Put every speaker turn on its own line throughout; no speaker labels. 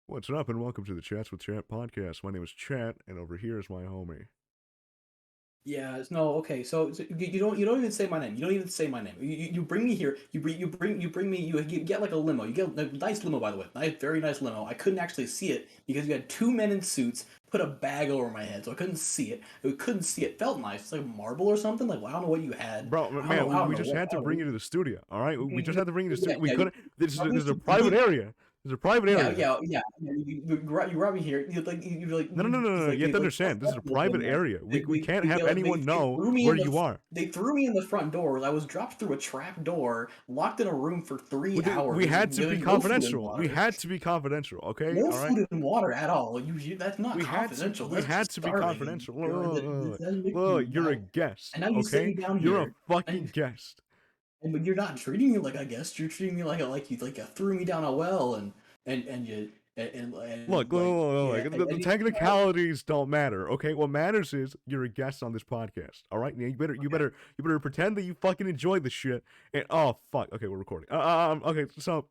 What's up, and welcome to the Chats with Chat podcast. My name is Chat, and over here is my homie.
Yeah, no, okay. So you don't even say my name. You don't even say my name. You bring me here. You bring me. You get like a limo. You get a nice limo, by the way. Nice, very nice limo. I couldn't actually see it because you had two men in suits put a bag over my head, so I couldn't see it. I couldn't see it. Felt nice. It's like marble or something. Like, well, I don't know what you had.
Bro,
I don't
man,
know. I don't
we
know
just
what.
had
I
to
don't
bring
know.
you to the studio, all right? We just had to bring you to the
Yeah,
studio. We
yeah.
couldn't. This
Brought me
is a
to-
private area. There's a private
Yeah,
area.
yeah, yeah. You brought me here.
No, no, no, no, no.
Like
You have
they
to
like
understand. This is a private
like
area. We can't
they,
have
like,
anyone
they
know
threw me
where
in
you are.
they threw me in the front door. I was dropped through a trap door, locked in a room for 3 hours,
We had to be
given no food and
confidential. We
water.
had to be confidential. Okay,
No
all right.
food and water at all. That's not
We had to.
confidential.
We
That's
had
just
to be
starving.
confidential.
That doesn't make
Look,
you
you're a
bad.
guest.
And now you sit
Okay,
me down
you're a
here,
fucking
and
guest.
but you're not treating me like a guest. You're treating me like you threw me down a well and you
Look,
and
look,
like
look,
yeah.
look. The technicalities don't matter, okay? What matters is you're a guest on this podcast, all right? Yeah, you better pretend that you fucking enjoy the shit. And oh fuck, okay, we're recording. Okay, so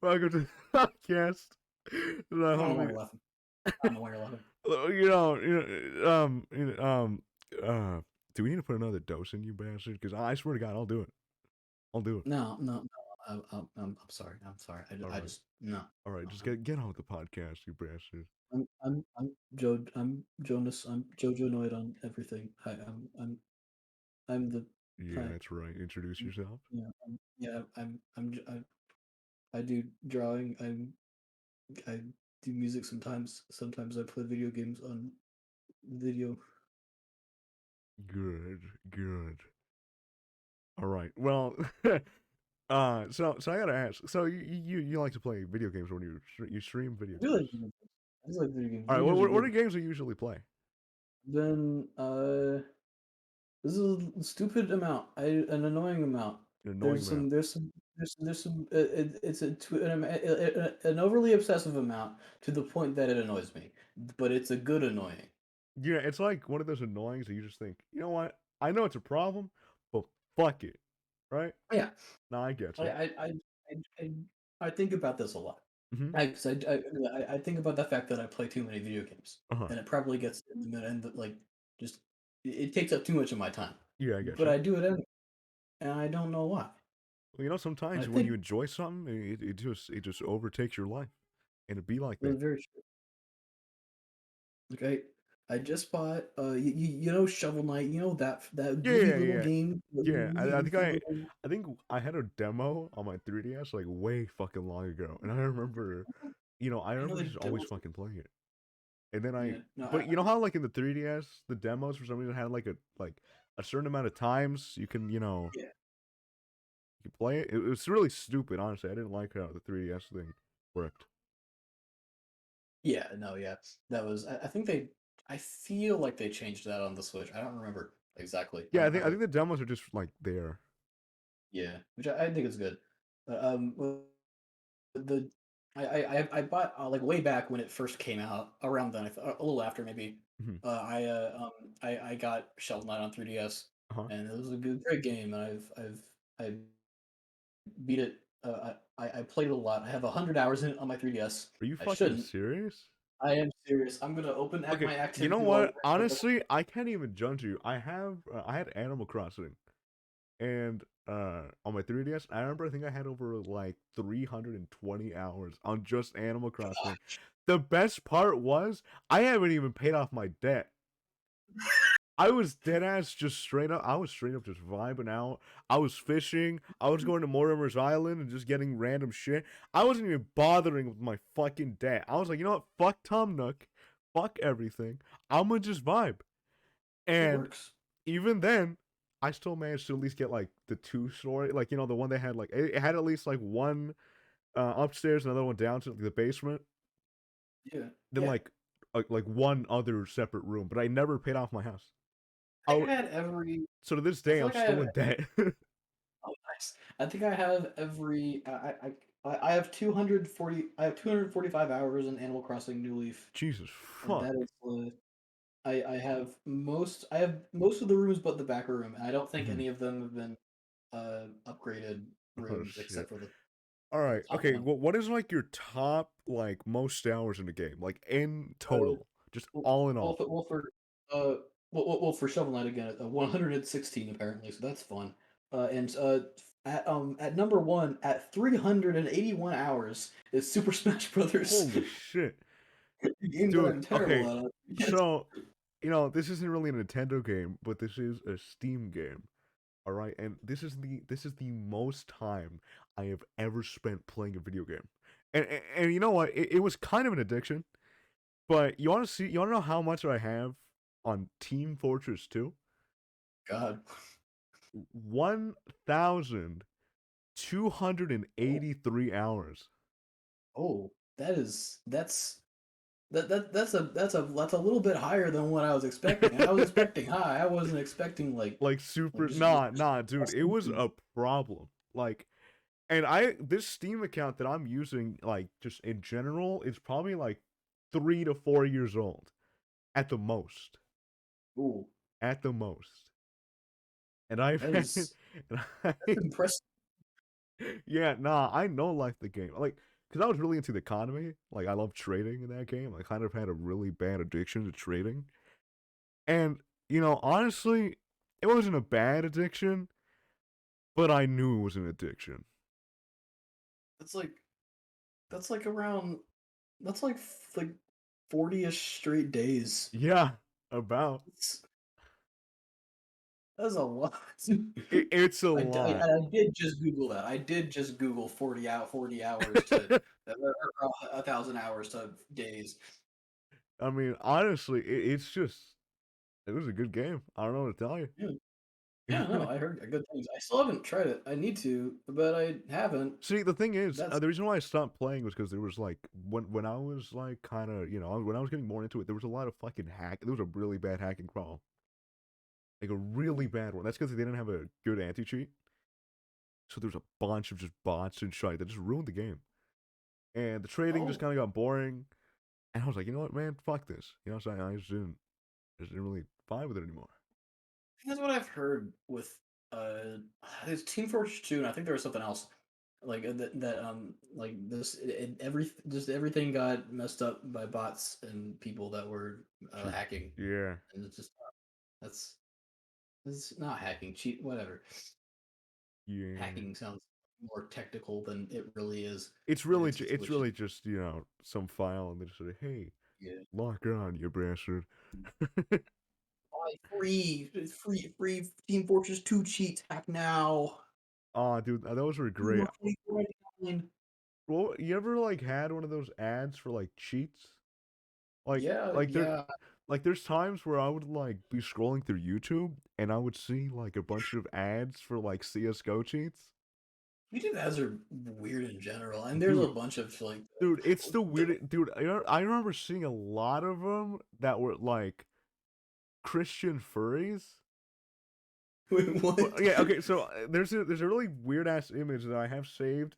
welcome to the podcast.
I don't know why you're laughing. I don't know why you're laughing.
You know, do we need to put another dose in you, bastard? Because I swear to God, I'll do it. I'll do it.
No, no, no. I'm sorry. I'm sorry.
All
I
right.
just no.
All right,
No,
just
I'm,
get on with the podcast, you bastard.
I'm Jonas. I'm Jojo Noid on everything. I'm the
Yeah,
hi.
that's right. Introduce yourself.
Yeah, I do drawing. I do music sometimes. Sometimes I play video games on video.
Good, good. All right. Well, so I gotta ask. So you like to play video games when you stream video
I do
games?
like video games. I just like video games.
All right.
Video games are
What are
good.
games you usually play?
Then this is a stupid amount. An annoying amount.
An annoying amount.
There's some. It's an overly obsessive amount to the point that it annoys me. But it's a good annoying.
Yeah, it's like one of those annoyings that you just think, you know what? I know it's a problem, but fuck it, right?
Yeah,
No, I get
I
you.
I I I, I, I think about this a lot.
Mm-hmm.
I think about the fact that I play too many video games,
Uh huh.
and it probably gets in the mid end like just it takes up too much of my time.
Yeah, I get
But
you.
I do it anyway, and I don't know why.
Well, you know,
I
sometimes when
think
you enjoy something, it just overtakes your life, and it be like that.
it's very true. Okay, I just bought you know Shovel Knight, you know that
Yeah,
goofy
yeah,
little
yeah.
game, the
Yeah,
really goofy little.
I think I had a demo on my 3DS like way fucking long ago, and I remember, I
I know
remember
the
just always
demo.
fucking playing it. And then
Yeah, no,
but you know how like in the 3DS, the demos for some reason had like a certain amount of times you can
yeah,
you can play it. It was really stupid, honestly. I didn't like how the 3DS thing worked.
yeah, no, yeah. That was I think I feel like they changed that on the Switch. I don't remember exactly.
Yeah, I think the demos are just like there.
Yeah, which I think is good. Well, the I bought like way back when it first came out. Around then, a little after maybe.
Mhm.
I got Shovel Knight on 3DS,
Uh-huh.
and it was a great game. And I beat it. I played it a lot. I have 100 hours in it on my 3DS.
Are you
I
fucking
shouldn't.
serious?
I am serious. I'm gonna open
Okay,
my
you know
activity log
what?
right now.
Honestly, I can't even judge you. I had Animal Crossing, and on my 3DS, I remember I think I had over like 320 hours on just Animal Crossing. The best part was I haven't even paid off my debt. I was dead ass just straight up. I was straight up just vibing out. I was fishing. I was going to Mortimer's Island and just getting random shit. I wasn't even bothering with my fucking debt. I was like, you know what? Fuck Tom Nook. Fuck everything. I'm gonna just vibe.
It
And
works.
even then, I still managed to at least get like the 2 story, like the one they had like it had at least like one upstairs, another one down to like, the basement,
Yeah,
then
yeah.
like one other separate room. But I never paid off my house.
I
I
think
w-
I had every.
so to this
I
day,
feel
I'm
like I
still
have.
in debt.
Oh, nice. I think I have every. I have 240. I have 245 hours in Animal Crossing New Leaf,
Jesus
and
fuck.
that is. I have most. I have most of the rooms, but the back room. And I don't think
Mhm.
any of them have been upgraded.
Oh
rooms
shit.
except for the
All right.
top
Okay.
one.
What is like your top like most hours in the game, like in
Uh,
total, just
well,
all in
well,
all?
for, well, for uh, for Shovel Knight again, 116 apparently, so that's fun. And at number one at 381 hours is Super Smash Brothers.
Holy shit,
A game that
dude.
I'm terrible
Okay.
at. Yes.
So this isn't really a Nintendo game, but this is a Steam game. All right, and this is the most time I have ever spent playing a video game, and you know what? It was kind of an addiction. But you want to know how much I have on Team Fortress 2?
God.
1,283 hours.
Oh, that's a little bit higher than what I was expecting. I was expecting high. I wasn't expecting
Like
like
super
just
nah, dude. It was
stupid.
a problem. Like, and this Steam account that I'm using, like just in general, is probably like 3 to 4 years old at the most.
Ooh,
At the most. And I've
that
had,
is
and
that's impressive.
yeah, nah, I know like the game. Like, because I was really into the economy. Like, I love trading in that game. I kind of had a really bad addiction to trading. And, honestly, it wasn't a bad addiction, but I knew it was an addiction.
That's like that's like around that's like 40ish straight days.
Yeah, about.
It's, that's a lot.
It's a lot.
I did just Google that. I did just Google 40 hours to 1,000 hours to days.
I mean, honestly, it's just, it was a good game. I don't know what to tell
Yeah, yeah, no,
you.
I heard good things. I still haven't tried it. I need to, but I haven't.
See, the thing is,
That's
the reason why I stopped playing was because there was like when I was like kind of when I was getting more into it, there was a lot of fucking hack. There was a really bad hacking problem, like a really bad one. That's because they didn't have a good anti cheat, so there was a bunch of just bots and shit that just ruined the game. And the trading just
oh,
kind of got boring. And I was like, you know what, man, fuck this. So I just didn't really vibe with it anymore.
that's what I've heard with there's Team Fortress 2, and I think there was something else like like this just everything got messed up by bots and people that were hacking,
Yeah,
and it's just that's it's not hacking, cheat, whatever.
yeah.
Hacking sounds more technical than it really is. It's just
It's
glitches.
really just some file and they just say, hey,
Yeah.
lock on, you bastard.
Buy free Team Fortress 2 cheats hack now.
Oh, dude, those were great.
24.99.
Well, you ever like had one of those ads for like cheats? Like,
Yeah,
like there,
yeah.
like there's times where I would like be scrolling through YouTube and I would see like a bunch of ads for like CS:GO cheats.
YouTube ads are weird in general, and there's a
Dude,
bunch of like
it's the
the,
weirdest. Dude, I remember seeing a lot of them that were like Christian furries.
wait,
But
what?
yeah, okay. So there's a really weird ass image that I have saved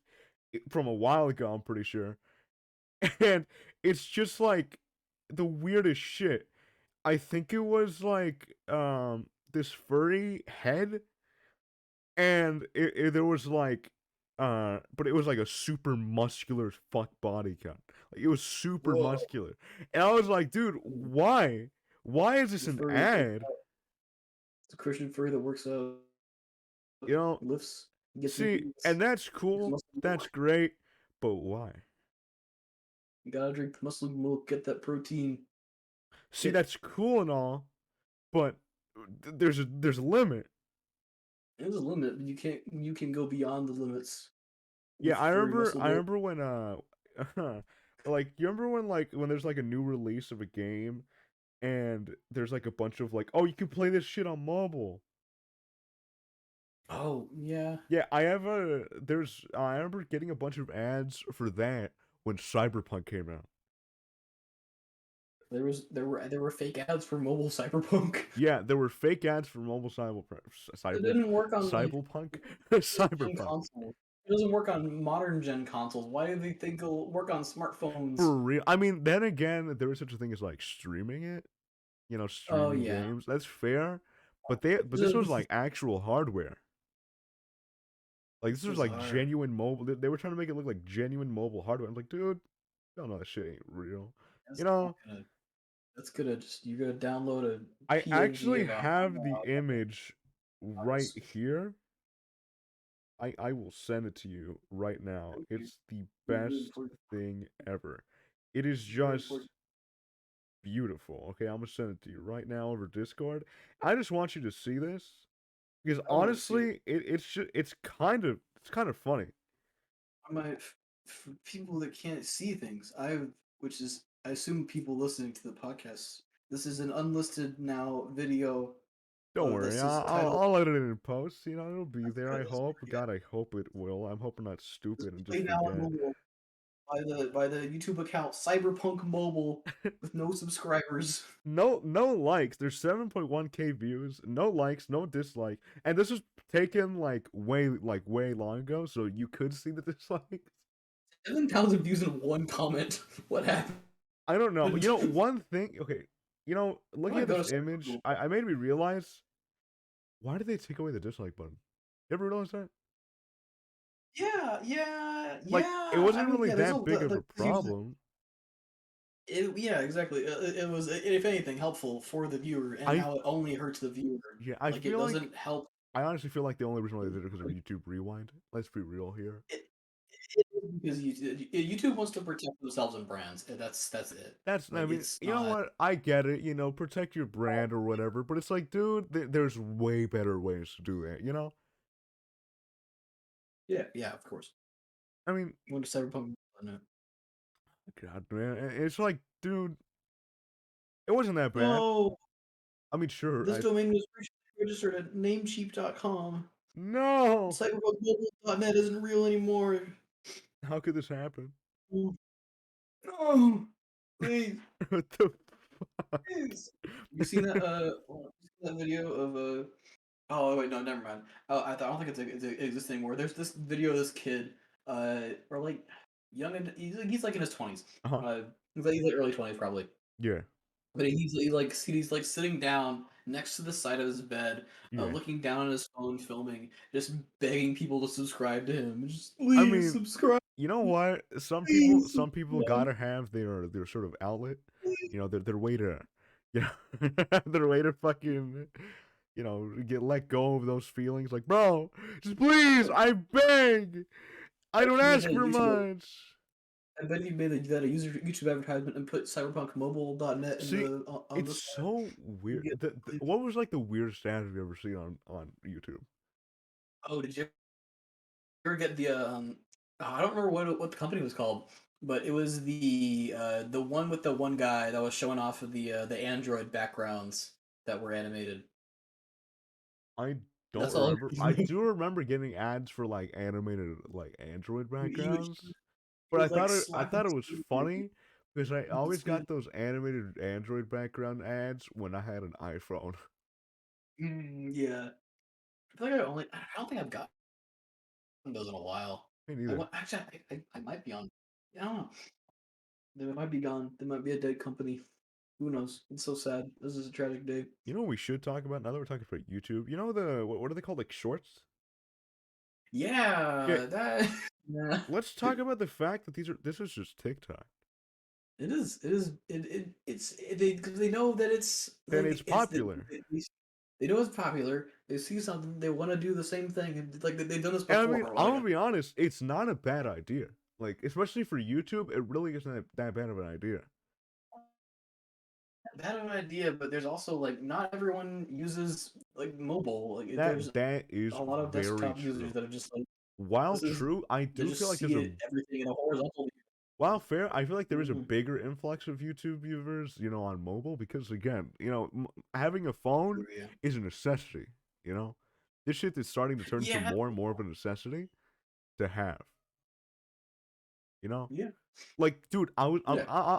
from a while ago. I'm pretty sure, and it's just like the weirdest shit. I think it was like this furry head, and there was like but it was like a super muscular fuck body count. Like it was super
Whoa,
muscular, and I was like, dude, why? Why is this
the
an
furry that works
ad?
out. It's a Christian furry that works out,
You know,
lifts, gets
see,
ingredients,
and that's
makes
cool,
muscle
that's
milk.
great, but why?
You gotta drink muscle milk, get that protein
See,
hit.
that's cool and all, but there's a limit.
There's a limit, but you can go beyond the limits
Yeah,
with furry muscle
I
milk.
remember when like you remember when like when there's like a new release of a game and there's like a bunch of like, oh, you can play this shit on mobile.
Oh yeah,
Yeah, I remember getting a bunch of ads for that when Cyberpunk came out.
there were fake ads for mobile cyberpunk.
Yeah, there were fake ads for mobile
It didn't work on like
cyberpunk
gen
cyberpunk.
consoles. It doesn't work on modern gen consoles. Why do they think it'll work on smartphones?
For real. I mean, then again, there was such a thing as like streaming it,
Oh
streaming
yeah,
games. That's fair. But this was like actual hardware.
this is, this is,
Like actual hardware. Like, you know, streaming games. That's fair. But this was like actual hardware. Like, you know, streaming games. That's fair. But this was like actual hardware. Like, you know, streaming games. That's fair. Like this was like
Bizarre.
genuine mobile. They were trying to make it look like genuine mobile hardware. I'm like, dude, you don't know that shit ain't real.
That's
You
not
know,
gonna. That's gonna just you're gonna download a
I
PNG
actually
of a hot
have the
dog.
image right
Nice.
here. I will send it to you right now.
Thank you.
It's the
You're good
best
for
thing ever. It is
very important.
just beautiful. Okay, I'm gonna send it to you right now over Discord. I just want you to see this because
I want to see it.
honestly, it's kind of funny.
I might for people that can't see things. Which is I assume people listening to the podcast. This is an unlisted now video.
Don't worry,
This
I'll,
is
I'll
titled.
I'll edit it in post. You know, it'll be
That's
there.
good.
I
That's
hope.
good. Yeah.
God, I hope it will. I'm hoping not
This
stupid
is
and just
played now on
forget.
mobile by the YouTube account Cyberpunk Mobile with no subscribers.
No likes. There's 7.1K views. No likes, no dislike. And this was taken way long ago, so you could see the dislikes.
7,000 views in one comment. What happened?
I don't know. You know,
I
one thing. Okay, looking
might
at
go
this
to
image,
Cyberpunk.
I made me realize why did they take away the dislike button? You ever realize that?
Yeah, yeah,
Like, it
yeah. I
wasn't
mean,
really
yeah. There's
that big of
the
a problem.
yeah, exactly. It was, if anything, helpful for the viewer, and
I
now it only hurts the viewer.
Yeah, I
Like it
feel like
doesn't help.
I honestly feel like the only reason why they did it because of YouTube Rewind. Let's be real here.
It, it is because YouTube wants to protect themselves and brands. And that's it.
I
Like
mean,
it's
you know
not.
what? I get it. Protect your brand or whatever. But it's like, dude, there's way better ways to do that.
Yeah, yeah, of course.
I mean,
Went to Cyberpunk. No,
God, man, it's like, dude, it wasn't that bad.
no,
I mean, sure,
this domain was registered at namecheap.com.
no.
Cyberpunkmobile.net isn't real anymore.
How could this happen?
No, please.
What the fuck?
Yes. You seen that? You seen that video of Oh wait, no, never mind. Oh, I don't think it exists anymore. There's this video of this kid, or like young, and he's like in his 20s.
Uh-huh.
Uh, he's like early 20s probably.
Yeah,
But he's like sitting down next to the side of his bed,
yeah.
looking down on his phone, filming, just begging people to subscribe to him. Just
I
please
mean,
subscribe,
you know what? Some people,
please
some people
subscribe,
gotta have their sort of outlet.
please.
Their way to, you know, their way to fucking, get let go of those feelings. Like, bro, just please, I beg. I
Bet
don't
you made
ask
a
for
YouTube.
much.
I bet you made that a YouTube advertisement and put cyberpunkmobile.net in
See,
the on
it's
the
so
you
weird.
get
What was like the weirdest ad have you ever seen on YouTube?
Oh, did you ever get the I don't remember what the company was called, but it was the one with the one guy that was showing off of the Android backgrounds that were animated.
I don't
That's all.
remember. I do remember getting ads for like animated like Android backgrounds.
He
But
was like
I
slapping
thought it
the
was
screen.
funny because I
The
always
screen.
got those animated Android background ads when I had an iPhone.
Yeah, I feel like I don't think I've gotten those in a while.
Me neither.
Actually, I might be on. I don't know. They might be gone. They might be a dead company. Who knows? It's so sad. This is a tragic day.
You know what we should talk about now that we're talking about YouTube? You know what are they called, like shorts? Yeah,
Yeah, that. Yeah.
let's talk about the fact that this is just TikTok.
It is. It is. They because they know that it's
And it's
like
popular.
they know it's popular. They see something. They want to do the same thing. And like they've done this
And I mean,
before.
I'm
Like
gonna be honest, it's not a bad idea. Like, especially for YouTube, it really isn't that bad of an idea.
bad of an idea, but there's also like not everyone uses like mobile. Like there's
That is
a lot of
very
desktop users
true.
that are just like
While
this is
true, I
they
do feel
just
like
see it everything in a horizontal.
while fair, I feel like there is a
Mhm.
bigger influx of YouTube viewers, on mobile because again, having a phone
Yeah.
is a necessity. You know, this shit is starting to turn into
Yeah.
more and more of a necessity to have. You know,
Yeah.
like, dude,
Yeah.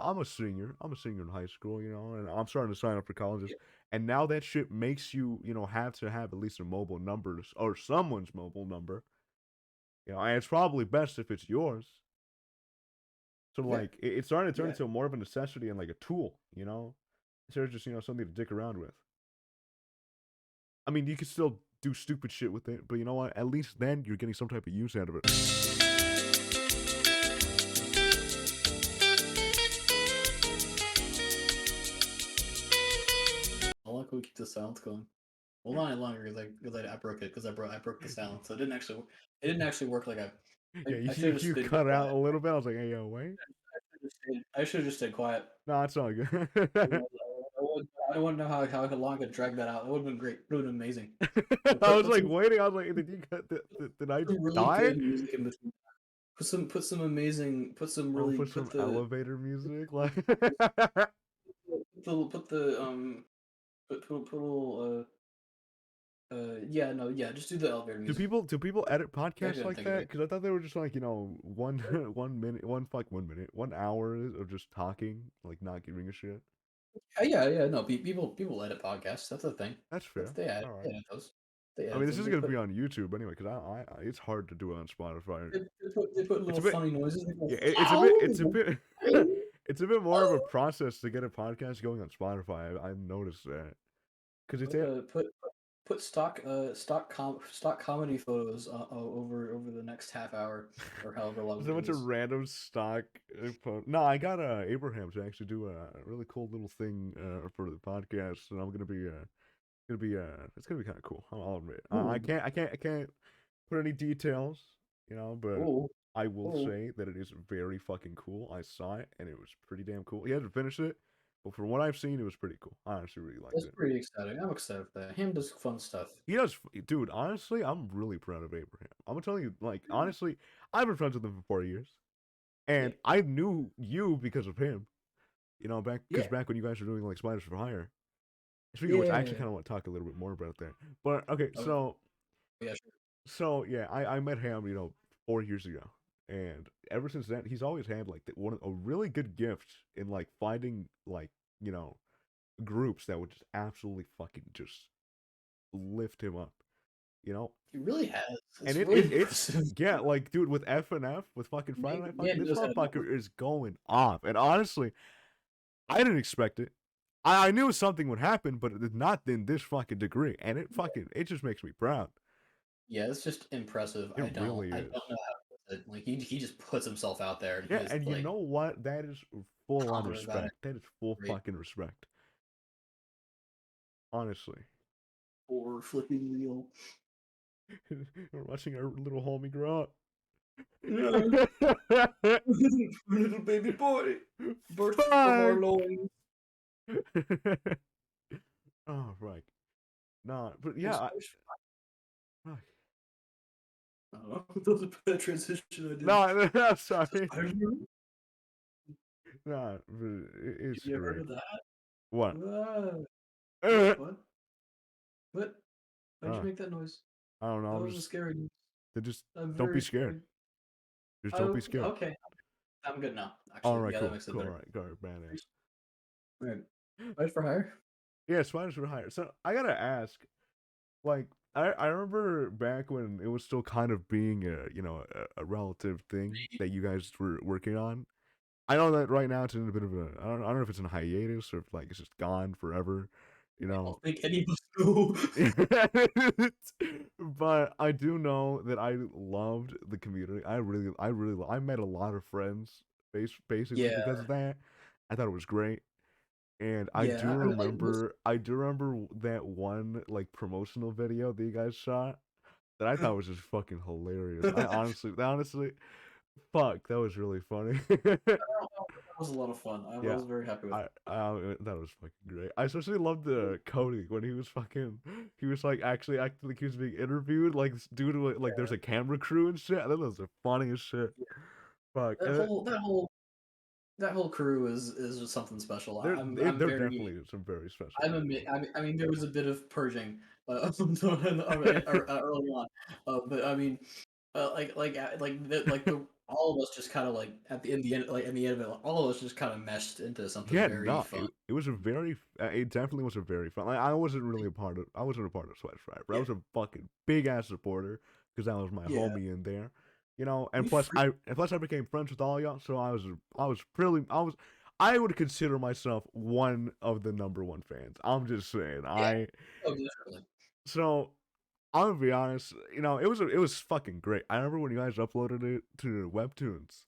I'm a senior. I'm a senior in high school. And I'm starting to sign up for colleges.
Yeah.
And now that shit makes you, have to have at least a mobile number or someone's mobile number. And it's probably best if it's yours. So
Yeah.
like it's starting to turn
Yeah.
into more of a necessity and like a tool. Instead of just something to dick around with. I mean, you can still do stupid shit with it. But you know what? At least then you're getting some type of use out of it.
I like we keep the sounds going. Well, not any longer because I broke it because I broke the sound, so it didn't actually work like
Yeah,
I should have just
you
stayed
cut out
quiet.
a little bit. I was like, hey, yo, wait.
I should have just stayed quiet.
No, it's all good.
I don't know how long I could drag that out. It would have been great. It would have been amazing.
I was
Put
like waiting. I was like, did you cut? Did I
some really
die?
good music in between. Put some amazing. Put some
Oh,
really.
put some elevator music, like.
Put the put a little yeah, no, yeah, just do the elevator music.
Do people edit
I
podcasts
didn't
like
think of
that?
it.
Because I thought they were just like 1 minute, 1 hour of just talking, like not giving a shit.
Yeah, no, people edit podcasts. That's the thing.
That's fair. All right.
They edit those. They
I mean,
edit
this
them.
is gonna be on YouTube anyway, because it's hard to do it on Spotify.
They put
It's
little
a bit,
funny noises. They go,
yeah, it's a bit, it's a bit more of a process to get a podcast going on Spotify. I've noticed that because it's
put stock comedy photos over the next half hour or however long
there's a
it
bunch of
is.
random stock. No, I got Abraham to actually do a really cool little thing for the podcast, and I'm it's gonna be kind of cool. I'll admit. I can't put any details, but
Oh,
I will
oh,
say that it is very fucking cool. I saw it and it was pretty damn cool. He hasn't finished it, but from what I've seen, it was pretty cool. I actually really liked
that's
it.
pretty exciting. I'm excited for that. Him does fun stuff.
He does, dude. Honestly, I'm really proud of Abraham. I'm gonna tell you, like, honestly, I've been friends with him for 4 years,
Yeah,
and I knew you because of him.
yeah,
Back when you guys were doing like Spiders for Hire. Speaking of which, I actually
yeah.
kind of want to talk a little bit more about that. But okay,
Okay, yeah, sure.
so yeah, I met him, 4 years ago, and ever since then, he's always had like a really good gift in like finding like you know groups that would just absolutely fucking just lift him up, you know.
He really has.
And
It's really
it's
impressive.
yeah, like dude with F and F with fucking Friday
Man,
Night Funkin',
man
this
knows how to network.
motherfucker is going off. And honestly, I didn't expect it. I knew something would happen, but it did not in this fucking degree. And it just makes me proud.
Yeah, it's just impressive.
It really
I
is.
don't know how to put it. Like he just puts himself out there and he
Yeah,
is
and you
like
know what? That is full on
confident about it.
respect. That is full
Great.
fucking respect. Honestly.
Or flipping wheel.
We're watching our little homie grow up.
Yeah. Little baby boy. Birth from our
Fuck!
loins.
Oh, right. Nah, but yeah, fuck.
I don't know. That was a bad transition I did.
No, I'm sorry.
Spider-Man?
Nah, but it's
You ever heard
great.
of that?
What?
What? What? Why'd you
Uh,
make that noise?
I don't know.
That
I'm
was a
just.
scary noise.
They just
I'm
don't be
very
scared.
scared.
Just don't be
Oh,
scared.
okay. I'm good now.
All
Actually,
right,
yeah, that
cool,
makes it
cool.
better.
All right, go ahead, badass.
Right. Fight for hire?
Yeah, spiders were higher. So I gotta ask, like, I remember back when it was still kind of being a relative thing that you guys were working on. I know that right now it's in a bit of a I don't know if it's in a hiatus or if like it's just gone forever, you
I
know.
don't think any of us know.
But I do know that I loved the community. I met a lot of friends basically
Yeah,
because of that. I thought it was great. And
yeah.
I do remember that one like promotional video that you guys shot that I thought was just fucking hilarious. Honestly, fuck, that was really funny.
That was a lot of fun. I
Yeah,
was very happy with it.
that was fucking great. I especially loved the Cody when he was like actually acting like he was being interviewed, like due to like there's a camera crew and shit. I thought that was the funniest shit.
Yeah.
Fuck,
That whole crew is just something special. I'm
they're
very
definitely some very special
I'm
people.
admit I mean there was a bit of purging early on, but I mean the all of us just kind of like at the end of it all of us just kind of meshed into something
Yeah,
very
no,
fun.
it was a very it definitely was a very fun. Like I wasn't a part of Sweat Stripe, but I
Yeah,
was a fucking big ass supporter because that was my
yeah.
homie in there, you know. And
We free.
plus I became friends with all y'all, so I would consider myself one of the number one fans. I'm just saying
Yeah. Oh, definitely.
so. I'm gonna be honest. It was fucking great. I remember when you guys uploaded it to Webtoons.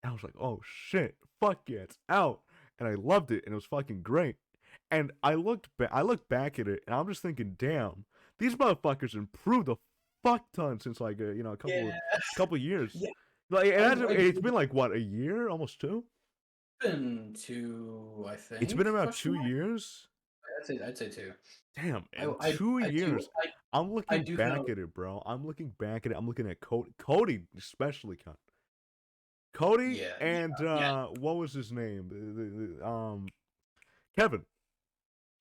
And I was like, oh shit, fuck yeah, it's out, and I loved it, and it was fucking great. And I looked back at it, and I'm just thinking, damn, these motherfuckers improved a fuck ton since like a couple
Yeah,
of years.
yeah.
Like
I
it's been like what, a year, almost two.
been to, I
It's been
think,
about
question
two
mark.
years.
I'd say two.
Damn,
I
in
I
two
I do
years. I'm
I
looking
do kind
back
of
at it, bro. I'm looking back at it. I'm looking at Cody especially, Cody
yeah,
and
yeah.
what was his name?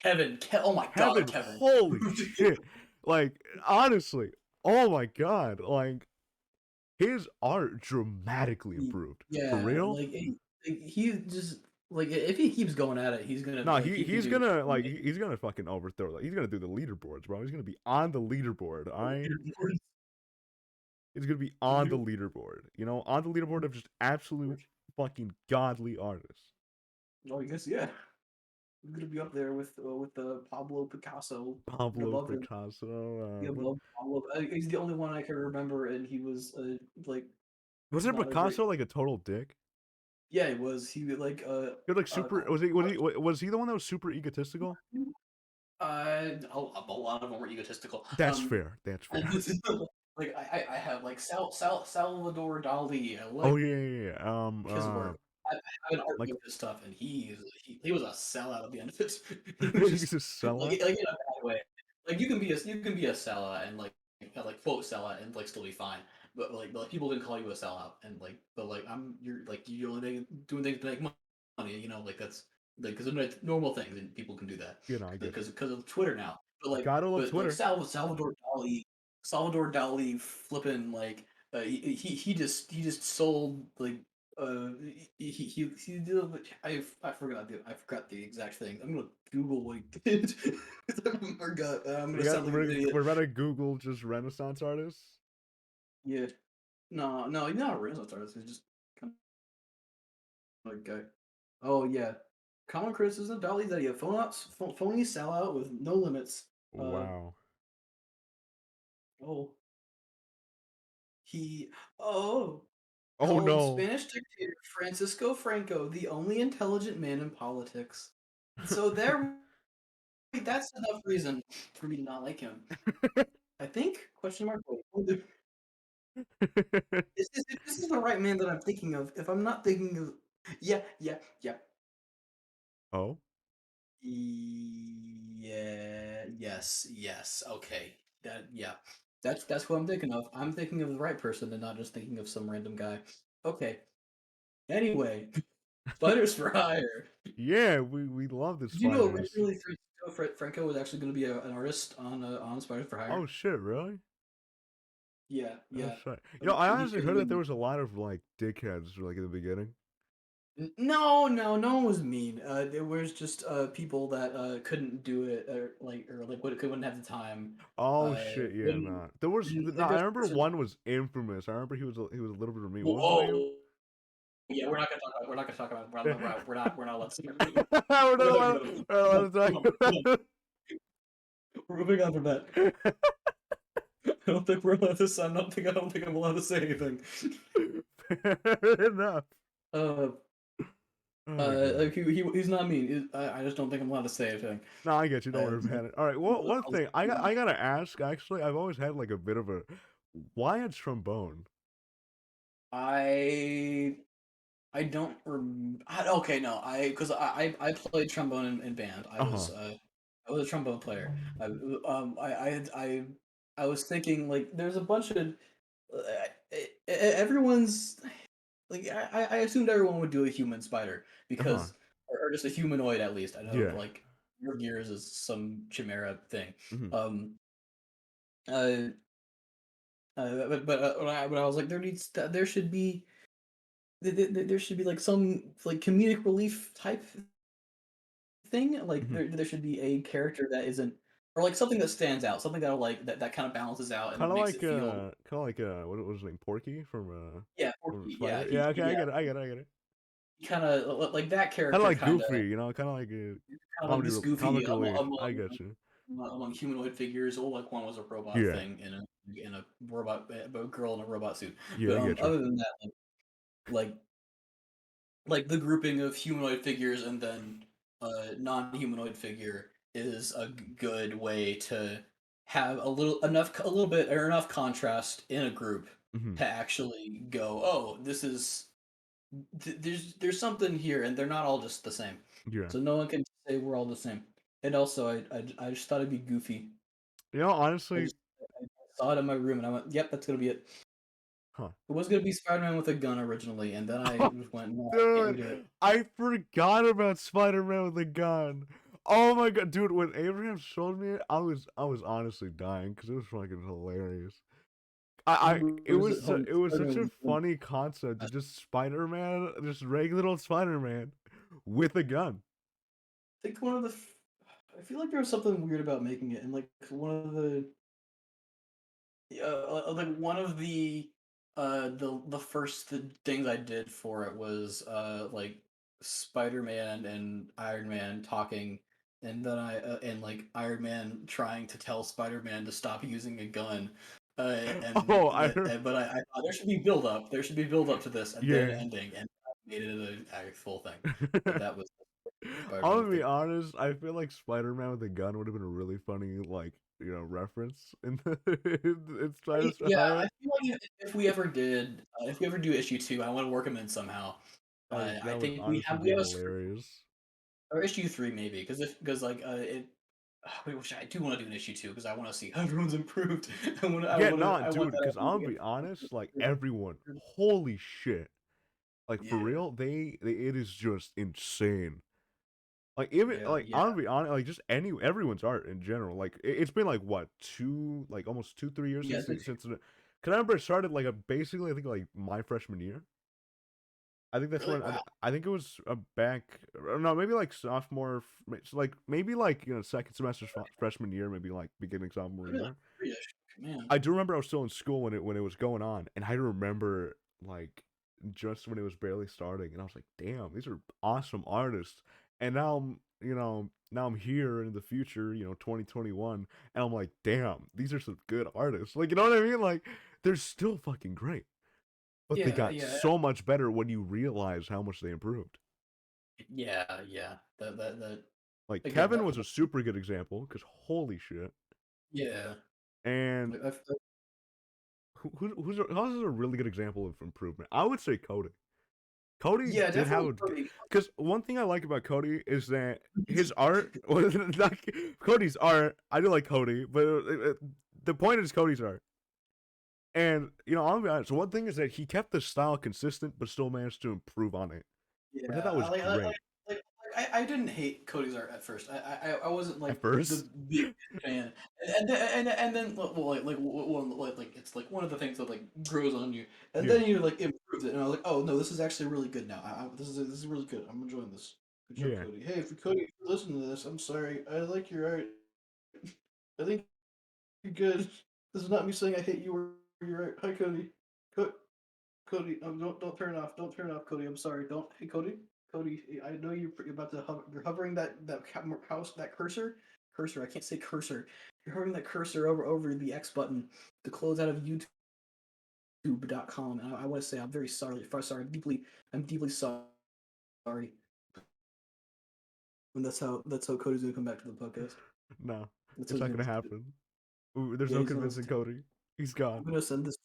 Kevin.
Oh my God,
Kevin,
Kevin.
holy shit. Like, honestly, oh my god. Like, his art dramatically improved. For
Yeah,
real?
like he just like if he keeps going at it,
No,
he can
he's
do
gonna like he's gonna fucking overthrow. Like, he's gonna do the leaderboards, bro. He's gonna be on the leaderboard, alright? He's gonna be on the leaderboard. On the leaderboard of just absolute fucking godly artists.
Oh, I guess yeah. He's gonna be up there with the Pablo Picasso
Pablo
above him.
Picasso.
Above Pablo. He's the only one I can remember, and he was like
Wasn't
not a great.
Picasso like a total dick?
Yeah, he was. He was like
He was like super. Was he the one that was super egotistical?
a lot of them were egotistical.
That's fair. That's
And
fair.
this is like I have like Salvador Dali. I
Oh
like
yeah, yeah, yeah.
his work. I have an art
Like
book of his stuff, and he was a sellout at the end of it. He was
he's
just
a sellout.
like in a bad way. Like you can be a sellout and like quote sellout and like still be fine. But people didn't call you a sellout and like you're like you only doing things to make money. Like that's like because they're normal things and people can do that
I get you.
because of Twitter now.
Gotta love
But like
Twitter.
Salvador Dali flipping like he just sold like he did I forgot the exact thing. I'm gonna Google what he did. I forgot. I'm gonna sound like an idiot.
We're about to Google just Renaissance artists.
Yeah. No, he's not a Renaissance artist. He's just kind of like a guy. Oh yeah. Common criticism, Dali's that he a phony sellout with no limits. Uh
Wow.
oh he oh
Oh
called
no.
Spanish dictator Francisco Franco the only intelligent man in politics. So that's enough reason for me to not like him. I think? Question mark. Wait, if this is the right man that I'm thinking of, if I'm not thinking of, yeah.
Oh.
Yeah, yes. Okay. That's who I'm thinking of. I'm thinking of the right person and not just thinking of some random guy. Okay. Anyway, Spiders for Hire.
Yeah, we love the
Did you know
spiders.
originally Franco was actually going to be an artist on Spiders for
Oh
Hire?
shit, really?
Yeah.
That's right. I
He
honestly heard that there
couldn't.
was a lot of like dickheads like in the beginning.
No one was mean. There was just people that couldn't do it, or wouldn't have the time.
Oh shit, yeah,
Wouldn't
nah. There was
like
nah, I
there's a
remember
person.
one was infamous. I remember he was a little bit of me.
Well,
What was his name?
oh yeah, we're not gonna talk about. We're not allowed to.
We're not allowed,
No.
we're not allowed to talk about
We're moving on from that. I don't think we're allowed to. I don't think I'm allowed to say anything.
it. Fair enough.
Uh,
Oh my god.
he's not mean. I just don't think I'm allowed to say anything.
No, I get you. Don't worry about it. All right. Well, one thing
Yeah.
I gotta ask. Actually, I've always had like a bit of a why a trombone.
I don't okay, no, because I played trombone in band.
Uh-huh.
I was a trombone player. I was thinking like there's a bunch of everyone's like I assumed everyone would do a human spider
Uh-huh.
because or just a humanoid at least. I know
Yeah.
like your gears is some chimera thing.
Hmm.
Um uh, but I was like there should be there should be like some like comedic relief type thing. Like
Hmm.
there should be a character that isn't or like something that stands out, something that'll like that kind of balances out and makes it feel
What was his name? Porky
yeah,
from
Porky, yeah,
Spider. Yeah. Okay. I
yeah,
get it. I get it. I get it.
he kind of like that
Kind of
character
like Goofy. Kind of like
kind of like this goofy
comic relief. I get you.
among humanoid figures. All like one was a robot
Yeah.
thing in a robot, a girl in a robot suit.
Yeah,
But
I get you.
other than that, like like the grouping of humanoid figures and then a non-humanoid figure is a good way to have a little bit or enough contrast in a group
Hmm.
to actually go, oh, this is there's something here, and they're not all just the same.
Yeah.
So no one can say we're all the same. And also, I just thought it'd be goofy.
You know,
I
honestly,
just I saw it in my room, and I went, "Yep, that's gonna be it."
huh.
It was gonna be Spider-Man with a gun originally, and then I just went, "No, I can't redo it."
Dude, I forgot about Spider-Man with a gun. Oh my god, dude! When Abraham showed me it, I was honestly dying because it was fucking hilarious. It
Was it
was
home
it was
Spider-Man
such
with
a
a gun?
funny concept. Just Spider-Man, just regular old Spider-Man with a gun.
I think one of I feel like there was something weird about making it, and like one of the like one of the first things I did for it was like Spider-Man and Iron Man talking, and then I and like Iron Man trying to tell Spider-Man to stop using a gun.
Oh, I
But I thought there should be build up. There should be build up to this, and then
yeah.
ending, and I made it a full thing. But that was
I'm
Spider-Man
gonna
with the
be honest. I feel like Spider-Man with a gun would have been a really funny, like, reference in the in Spider
Yeah,
Higher.
I feel like if we ever do issue 2, I want to work them in somehow. I
That would
think
honestly
we
be
have a script,
hilarious.
or issue 3 maybe, because like it. Which I do want to do an issue 2 because I want to see how everyone's improved.
Yeah, nah,
I want
dude.
that
Because I'm
idea
gonna be honest. Like
to
everyone, holy shit. Like for
yeah,
real, it is just insane. Like even
yeah,
like
yeah,
I'm gonna be honest. Like just everyone's art in general. Like it's been like what almost 2 3 years
yeah.
since. Cause I remember it started like a basically I think like my freshman year. I think that's
Really?
when
Wow.
I think it was back or no maybe like sophomore like maybe like second semester freshman year maybe like beginning sophomore
Maybe like
year.
3-ish. Man.
I do remember I was still in school when it was going on, and I remember like just when it was barely starting, and I was like, "Damn, these are awesome artists." And now now I'm here in the future, 2021, and I'm like, "Damn, these are some good artists." Like, you know what I mean? Like, they're still fucking great, but they
Yeah,
got
yeah,
so much better when you realize how much they improved.
yeah, yeah. That
Like
again.
Kevin was a super good example because holy shit.
Yeah.
And who's a really good example of improvement? I would say Cody. Cody
Yeah,
did have
definitely
a
Cody.
because one thing I like about Cody is that his art, well, not Cody's art. I do like Cody, but the point is Cody's art. And I'll be honest. One thing is that he kept the style consistent, but still managed to improve on it, which I
Yeah,
thought was great
I didn't hate Cody's art at first. I wasn't
at
like the
first.
big fan, and then well, it's like one of the things that like grows on you, and
Yeah,
then you like improve it, and I was like, oh no, this is actually really good now. This is really good. I'm enjoying this. Good job,
yeah.
Cody. Hey, if Cody, if you listen to this, I'm sorry. I like your art. I think you're good. This is not me saying I hate you or your art. Hi, Cody. Cody, don't turn it off. Don't turn it off, Cody. I'm sorry. Don't. Hey, Cody. Cody, I know you're about to you're hovering house that cursor. I can't say cursor. You're hovering that cursor over the X button to close out of YouTube.com, and I want to say I'm very sorry. Sorry, I'm deeply sorry. And that's how Cody's gonna come back to the podcast.
No,
That's how
it's
he's
not
gonna
gonna
listen to it.
happen. Ooh, there's
Yeah,
no
he's gonna listen
convincing
to it.
Cody. He's gone.
I'm gonna send this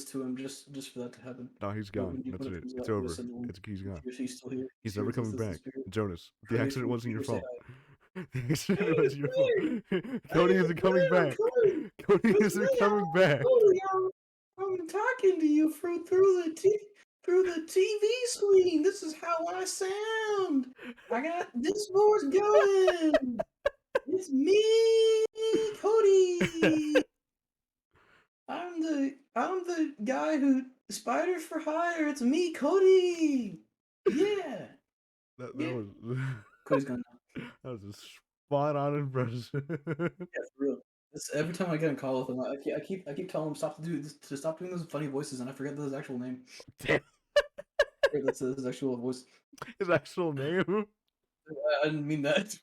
to him just for that to happen.
No, he's gone. That's
When it
it.
comes out,
It's
I'm gonna
over.
send it to him.
He's gone.
He's still here. He's
He's
here.
never coming
This is the
back.
spirit.
Jonas, the
Cody,
accident wasn't your
say
fault.
hi.
The accident
Hey,
wasn't
it's
your fault.
me.
Cody
Hey, it's
isn't coming
me. I'm
back.
Cody.
Cody
It's me.
isn't coming back.
Cody. I'm talking to you through the TV screen. This is how I sound. I got this voice going. It's me, Cody. I'm the guy who spiders for hire. It's me, Cody. Yeah,
That
yeah.
was
Cody's gone now.
that was a spot on impression.
Yeah, for real. Every time I get in call with him, I keep telling him to stop doing those funny voices, and I forget his actual name.
Damn,
That's his actual voice.
his actual name.
I didn't mean that.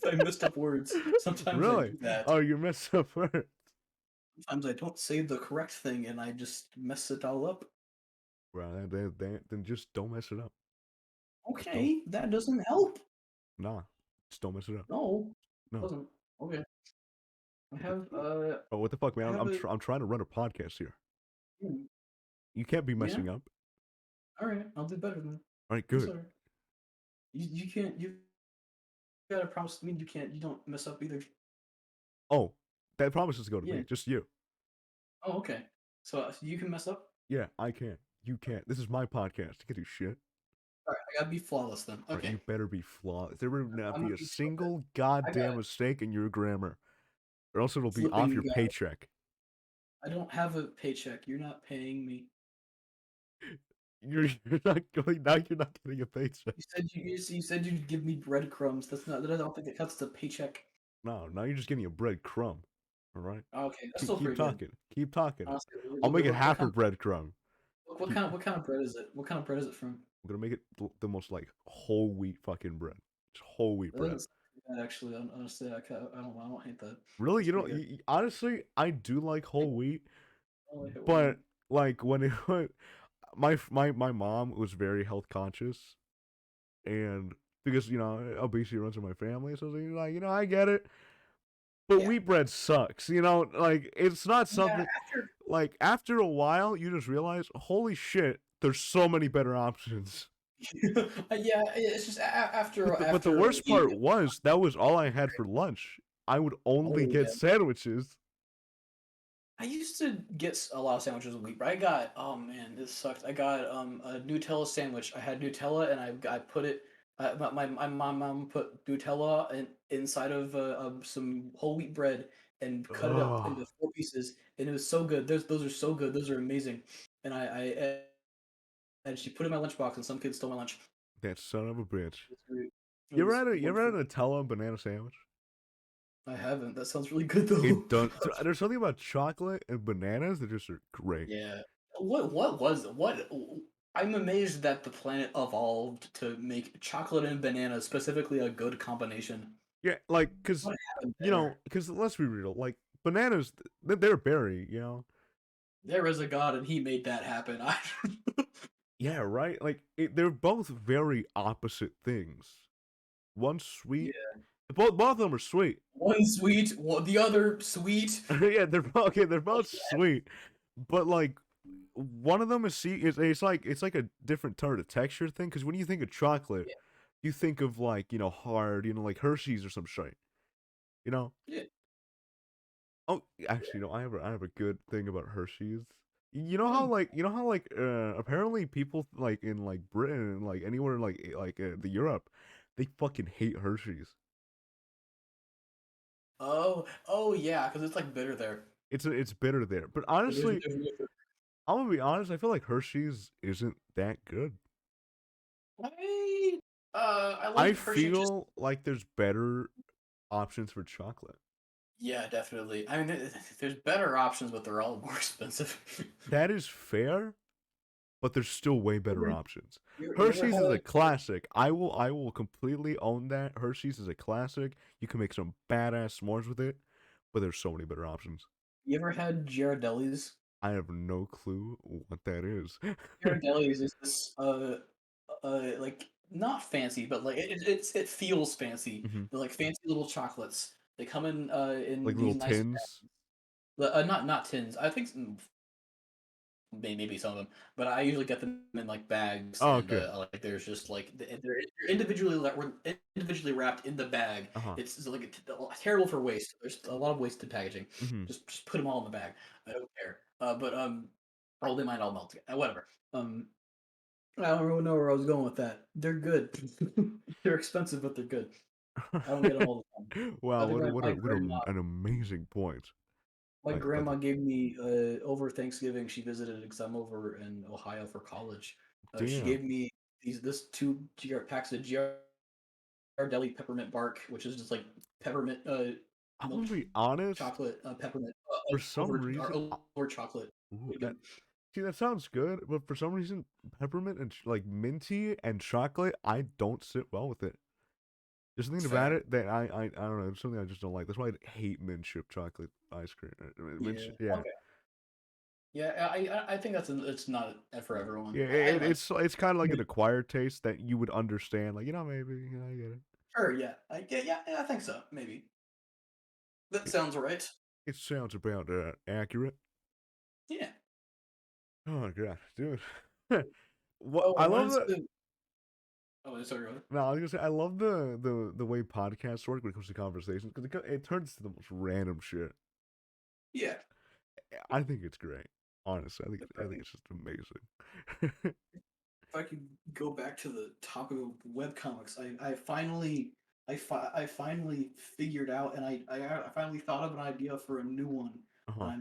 I messed up words. Sometimes I
Really?
do that.
Oh, you messed up words.
Sometimes I don't say the correct thing and I just mess it all up.
Well, then just don't mess it up. Just don't.
Okay, that doesn't help.
Nah, just don't mess it up.
No, it
No.
doesn't. Okay. I
What
have
oh, what the fuck, man?
I have a
I'm trying to run a podcast here.
hmm,
You can't be
yeah.
messing up.
All right, I'll do better than.
All right,
I'm
good.
sorry. You can't you gotta promise me you don't mess up either.
Oh, that promises to go to
Yeah.
me. Just you.
Oh, okay. So you can mess up.
Yeah, I can. You can't. This is my podcast. You can do shit.
All right, I gotta be flawless then.
All right,
Okay,
you better be flawed. There will not
I'm
be
gonna
a
be so good.
single
I got
goddamn mistake in your grammar, or else it'll be off
flipping
your
God.
paycheck.
I don't have a paycheck. You're not paying me.
You're not going now. You're not getting a paycheck.
You said you'd give me breadcrumbs. That's not. I don't think it cuts the paycheck.
No, now you're just getting a breadcrumb. All right.
Okay, that's
Keep,
still
keep
pretty good.
talking. Keep talking.
Honestly,
I'll make it
what
half a
kind
breadcrumb. Keep.
what kind of bread is it? What kind of bread is it from?
I'm gonna make it the most like whole wheat fucking bread. Just whole wheat
It
bread.
doesn't sound bad, actually. Honestly, I don't hate that.
Really,
That's
you know,
pretty good.
honestly, I do like whole wheat,
I like it whole
but
wheat.
like when it my mom was very health conscious, and because obesity runs in my family, so like I get it, but
Yeah,
wheat bread sucks. Like it's not
yeah.
something like after a while you just realize, holy shit, there's so many better options.
Yeah, it's just
But the
after
worst
eating
part
it.
was that was all I had for lunch. I would only
Oh
get
yeah.
sandwiches.
I used to get a lot of sandwiches a week, but I got oh man, this sucked. I got a Nutella sandwich. I had Nutella and I put it. My mom put Nutella inside of some whole wheat bread and cut it up
Oh,
into 4 pieces, and it was so good. Those are so good. Those are amazing. And and she put it in my lunchbox, and some kids stole my lunch.
that son of a bitch.
It was
You ever had
wonderful.
a Nutella and banana sandwich?
I haven't. That sounds really good
It
though.
does. There's something about chocolate and bananas that just are great.
Yeah. What I'm amazed that the planet evolved to make chocolate and banana specifically a good combination.
Yeah, like
What happened there?
because let's be real, like bananas, they're a berry.
There is a god and he made that happen. I
Yeah, right. Like they're both very opposite things. One's sweet.
Yeah.
Both of them are sweet.
One sweet, the other sweet.
Yeah, they're both okay. They're both sweet, but like one of them is see it's like a different sort of texture thing. Because when you think of chocolate,
Yeah.
you think of like hard, like Hershey's or some shit. You know.
Yeah.
Oh, actually, no. I have a good thing about Hershey's.
Mm.
You know how like apparently people like in like Britain and like anywhere like the Europe, they fucking hate Hershey's.
Oh yeah, because it's like bitter there.
It's bitter there. But
It is
honestly,
definitely bitter.
I'm gonna be honest. I feel like Hershey's isn't that good.
I I
I
like Hershey just
feel like there's better options for chocolate.
yeah, definitely. I mean, there's better options, but they're all more expensive.
That is fair, but there's still way
You
better
ever,
options.
you ever
Hershey's
had
is a
a
classic. I will completely own that. Hershey's is a classic. You can make some badass s'mores with it, but there's so many better options.
you ever had Ghirardelli's?
I have no clue what that is.
Ghirardelli's is this like not fancy, but like it feels fancy.
Hmm.
They're like fancy little chocolates. They come in
Like
these
little
nice
tins.
not tins. I think maybe some of them, but I usually get them in like bags,
Oh,
and
okay.
like there's just like they're individually wrapped in the bag.
Uh huh.
It's like terrible for waste. There's a lot of wasted packaging.
Hmm.
Just put them all in the bag. I don't care. But oh, they might all melt together. Whatever. I don't really know where I was going with that. They're good. They're expensive, but they're good. I don't get them all the time.
Wow,
My grandma
an amazing point.
My
By
grandma
the
gave me over Thanksgiving. She visited because I'm over in Ohio for college. She
damn.
gave me this two packs of Ghirardelli peppermint bark, which is just like peppermint
I'm
milk
gonna be honest.
chocolate peppermint
For some reason,
over chocolate.
ooh,
Pretty
that
good.
see that sounds good, but for some reason, peppermint and like minty and chocolate, I don't sit well with it. There's something
It's
about
fair.
it that I don't know. There's something I just don't like. That's why I hate mint chip chocolate ice cream.
Yeah.
Yeah,
Okay. Yeah, I think it's not for everyone.
yeah.
I like it.
It's kind of like an acquired taste that you would understand. Like maybe I get it.
Sure, yeah. I think so. Maybe. That sounds right.
It sounds about accurate.
Yeah.
Oh my god, dude. What
Oh,
I
I
love
wanted
the
to. Oh, sorry. Go ahead.
no, I was gonna say I love the way podcasts work when it comes to conversations because it turns to the most random shit.
Yeah.
I think it's great. Honestly,
If
I
I
think
can,
it's just amazing.
if I could go back to the topic of webcomics, I finally figured out, and I finally thought of an idea for a new one.
Uh huh.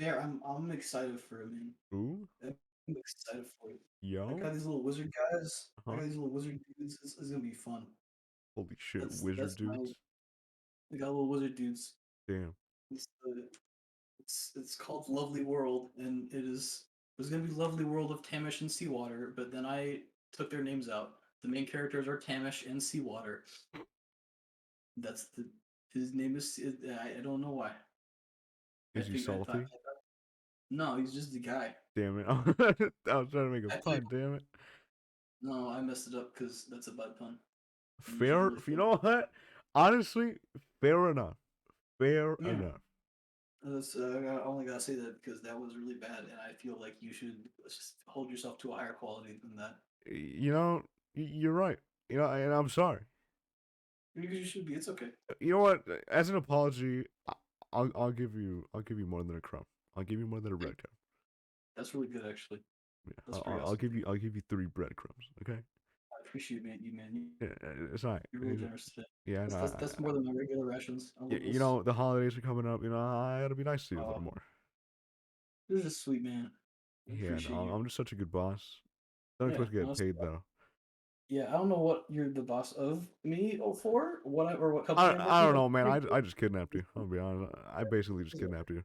I'm excited for it, man.
Ooh,
I'm excited for it. I
yo.
got these little wizard guys.
Uh
I
huh.
got these little wizard dudes. This is gonna be fun.
Holy shit,
That's
wizard
my.
dudes.
I got little wizard dudes.
Damn.
It's it's called Lovely World, and it was gonna be Lovely World of Tamish and Seawater, but then I took their names out. The main characters are Tamish and Seawater. That's the his name is I don't know why.
Is he
I
salty?
thought no, he's just the guy.
Damn it. I was trying to make a
I played
pun, damn it.
no, I messed it up because that's a bad pun, and you should
Fair,
really
you
feel
know what? Honestly, fair enough. Fair
yeah.
enough.
I only gotta say that because that was really bad, and I feel like you should just hold yourself to a higher quality than that.
You know, you're right. And I'm sorry.
Because you should be. It's okay.
You know what? As an apology, I'll give you more than a crumb. I'll give you more than a breadcrumb.
That's really good, actually.
Yeah,
That's pretty awesome.
I'll give you 3 breadcrumbs. Okay.
I appreciate you, man.
Yeah, it's all right.
You're really generous today.
Yeah, no,
That's more than my regular rations. I love
you
this.
know the holidays are coming up. I gotta be nice to you a little
Oh,
more.
you're just sweet, man. I
Yeah,
appreciate
no,
you.
I'm just such a good boss. Don't
Yeah,
expect to get
honestly.
paid though.
Yeah, I don't know what you're the boss of me or for, what company I'm
I
working
don't
with.
know, man. I just kidnapped you. I'll be honest. I basically just kidnapped you.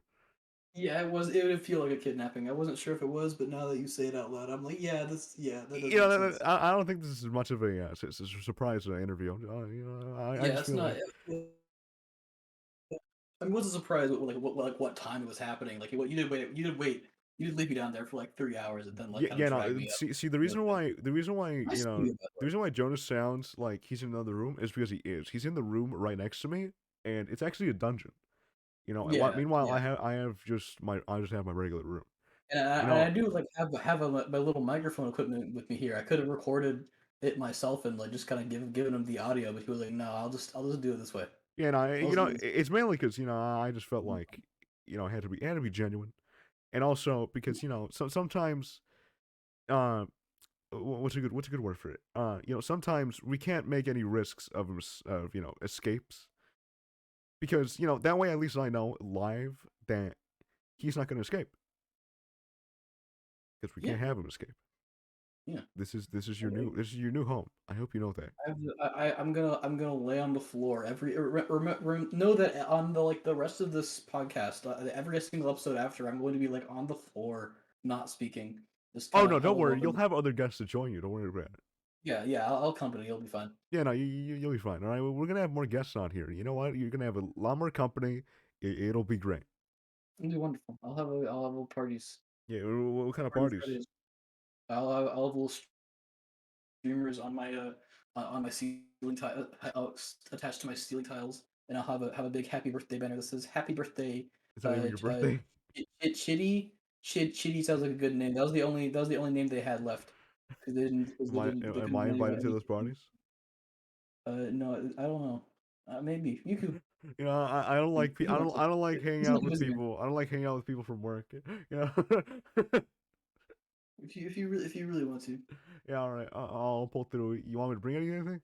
Yeah, it was. It would feel like a kidnapping. I wasn't sure if it was, but now that you say it out loud, I'm like, yeah, that does
You
make
know,
sense.
I don't think this is much of a it's a surprise interview. I
Yeah,
just
it's
feel
not.
like
I mean, it was a surprise. What time it was happening? Like, what you did leave me down there for like 3 hours, and then like
yeah,
kind of
yeah. No,
drag me up.
see,
Like,
the reason why
nice to meet you, by the
the
way.
reason why Jonas sounds like he's in another room is because he is. He's in the room right next to me, and it's actually a dungeon.
Yeah,
Meanwhile,
yeah.
I just have my regular room.
And I do like have my little microphone equipment with me here. I could have recorded it myself and like just kind of given him the audio, but he was like, "No, I'll just do it this way.
Yeah, no,
I'll just do this."
it's mainly because I just felt like it had to be genuine, and also because sometimes uh what's a good word for it? Sometimes we can't make any risks of escapes because that way at least I know live that he's not going to escape because we
Yeah,
can't have him escape.
yeah.
This is your new home. I hope you know that.
I'm gonna lay on the floor know that on the rest of this podcast, every single episode after, I'm going to be like on the floor, not speaking, just
Oh
kind of
no, don't
huddled
worry.
up.
You'll have other guests to join you. Don't worry about it.
Yeah, I'll accompany. You'll be fine.
Yeah, no, you'll be fine. All right, we're gonna have more guests on here. You know what? You're gonna have a lot more company. It'll be great.
It'll be wonderful. I'll have little parties.
Yeah, what kind of
Party
parties?
Fridays. I'll have little streamers on my ceiling tile attached to my ceiling tiles, and I'll have a big happy birthday banner that says "Happy Birthday."
Is that even your
Uh,
birthday?
Chitty sounds like a good name. That was the only name they had left because they
Am
couldn't
I
invite
invited to
any.
those parties?
No, I don't know. Maybe you could.
I don't like
If you want to.
I don't like hanging
He's not
out with
visiting.
people. I don't like hanging out with people from work.
If you really want to.
Yeah, all right. I'll pull through. You want me to bring anything?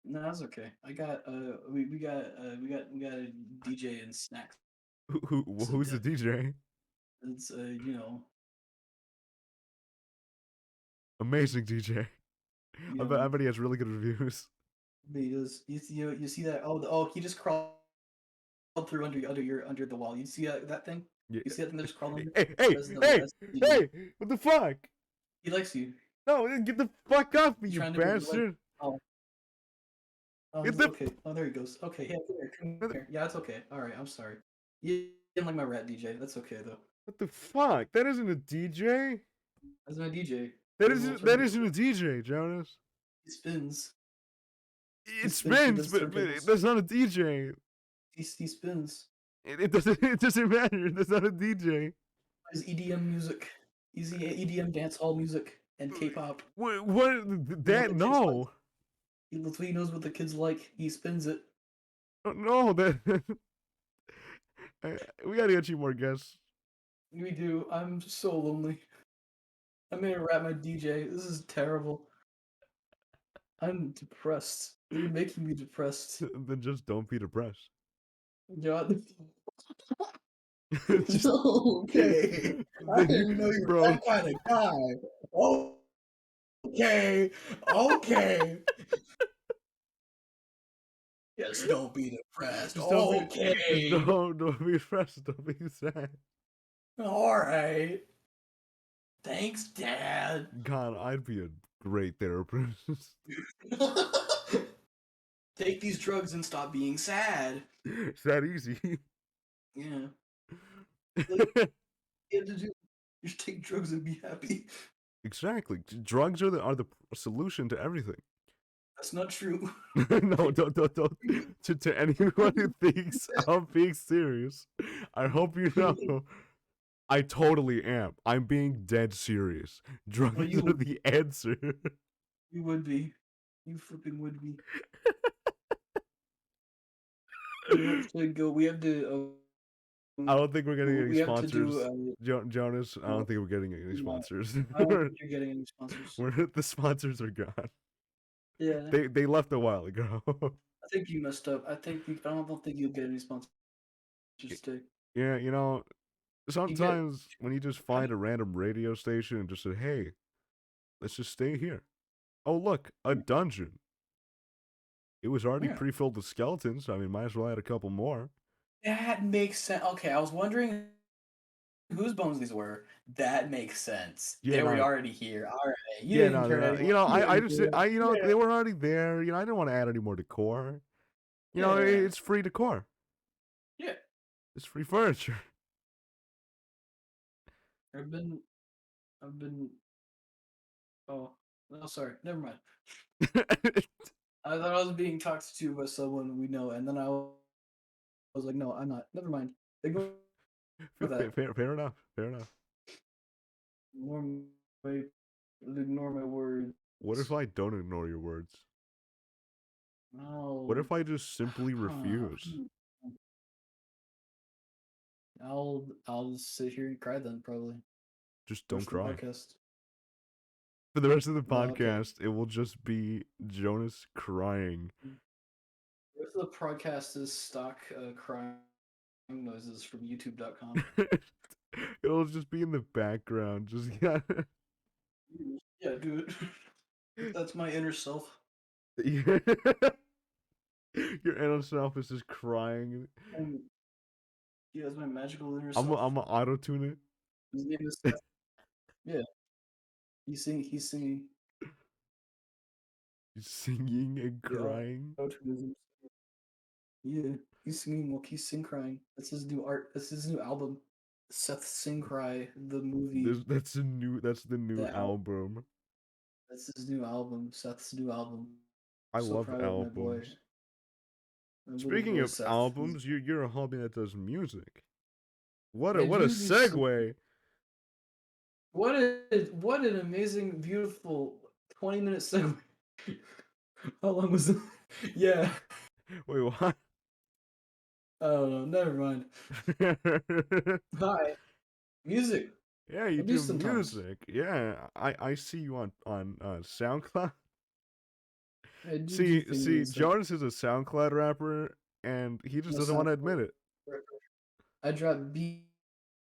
No, that's okay. I got we got a DJ and snacks.
Who's the DJ?
It's you know,
Amazing DJ. I
man.
bet he has really good reviews.
Because you see that? Oh, he just crawled through under the wall. You see that thing?
Yeah.
You see that thing that just crawled under?
Hey,
That's DJ.
hey! What the fuck?
He likes you.
No, get the fuck off me,
He's
you
trying to bring you like
bastard!
oh Okay. Oh, there he goes. Okay, yeah, come here. Yeah, it's okay. All right, I'm sorry. You didn't like my rat DJ. That's okay though.
What the fuck? That isn't a DJ.
That's my DJ.
That
He has a little
isn't. That
turntable.
isn't a DJ, Jonas.
He spins.
It spins,
He does
but
turntables.
that's not a DJ.
He spins.
It doesn't. It doesn't matter. That's not a DJ.
His EDM music. Easy EDM dance hall music and K-pop.
What?
That
No.
That's what he knows what the kids like. He spins it.
No. That. We gotta get you more guests.
We do. I'm so lonely. I'm gonna rap my DJ. This is terrible. I'm depressed. You're making me depressed.
Then just don't be depressed.
Yeah. Okay. I didn't know you were that kind of guy. Okay. Okay. Yes, don't be depressed. Okay.
Don't be depressed. Don't be sad.
All right. Thanks, Dad.
God, I'd be a great therapist.
Take these drugs and stop being sad.
It's that easy.
Yeah. Like, you have to do. Just take drugs and be happy.
Exactly. Drugs are the solution to everything.
That's not true.
No, don't. To anyone who thinks I'm being serious, I hope you know I totally am. I'm being dead serious. Drugs are the answer.
You would be. You flipping would be. We have to.
I don't think we're getting any sponsors. Jonas, I
no.
don't think we're getting any sponsors.
I don't think you're getting any sponsors.
The sponsors are gone.
Yeah.
They left a while ago.
I think you messed up. I don't think you'll get any sponsors today.
Yeah, you know, sometimes when you just find a random radio station and just say, "Hey, let's just stay here." Oh, look, a dungeon. It was already pre-filled with skeletons. I mean, might as well add a couple more.
That makes sense. Okay, I was wondering whose bones these were. That makes sense.
Yeah,
they were already here. All right.
You know, they were already there. You know, I didn't want to add any more decor. You know, it's free decor.
Yeah.
It's free furniture.
I've been. Oh, no, sorry. Never mind. I thought I was being talked to by someone we know, and then I was like, no, I'm not. Never mind. Ignore that.
Fair enough.
Ignore my words.
What if I don't ignore your words?
No.
What if I just simply refuse?
I'll just sit here and cry then, probably.
Just don't cry. For the rest of the podcast, it will just be Jonas crying.
The rest of the podcast is stock crying noises from YouTube.com.
It'll just be in the background. Just
yeah, dude. That's my inner self.
Your inner self is just crying.
Yeah, that's my magical inner self.
I'm gonna auto-tune it.
His name is Seth. Yeah. He's singing.
He's singing and crying.
Yeah, he's singing while he's crying. That's his new art. That's his new album. Seth Sing Cry, the movie.
That's the new album.
That's his new album. Seth's new album.
I love albums. Speaking of albums, you're a hobby that does music. What a segue!
What an amazing, beautiful 20-minute segue. How long was it? Yeah.
Wait, what?
Oh no, never mind. Hi. Music.
Yeah, you do music. Yeah, I see you on SoundCloud. See, Jonas is a SoundCloud rapper, and he just doesn't want to admit it.
I drop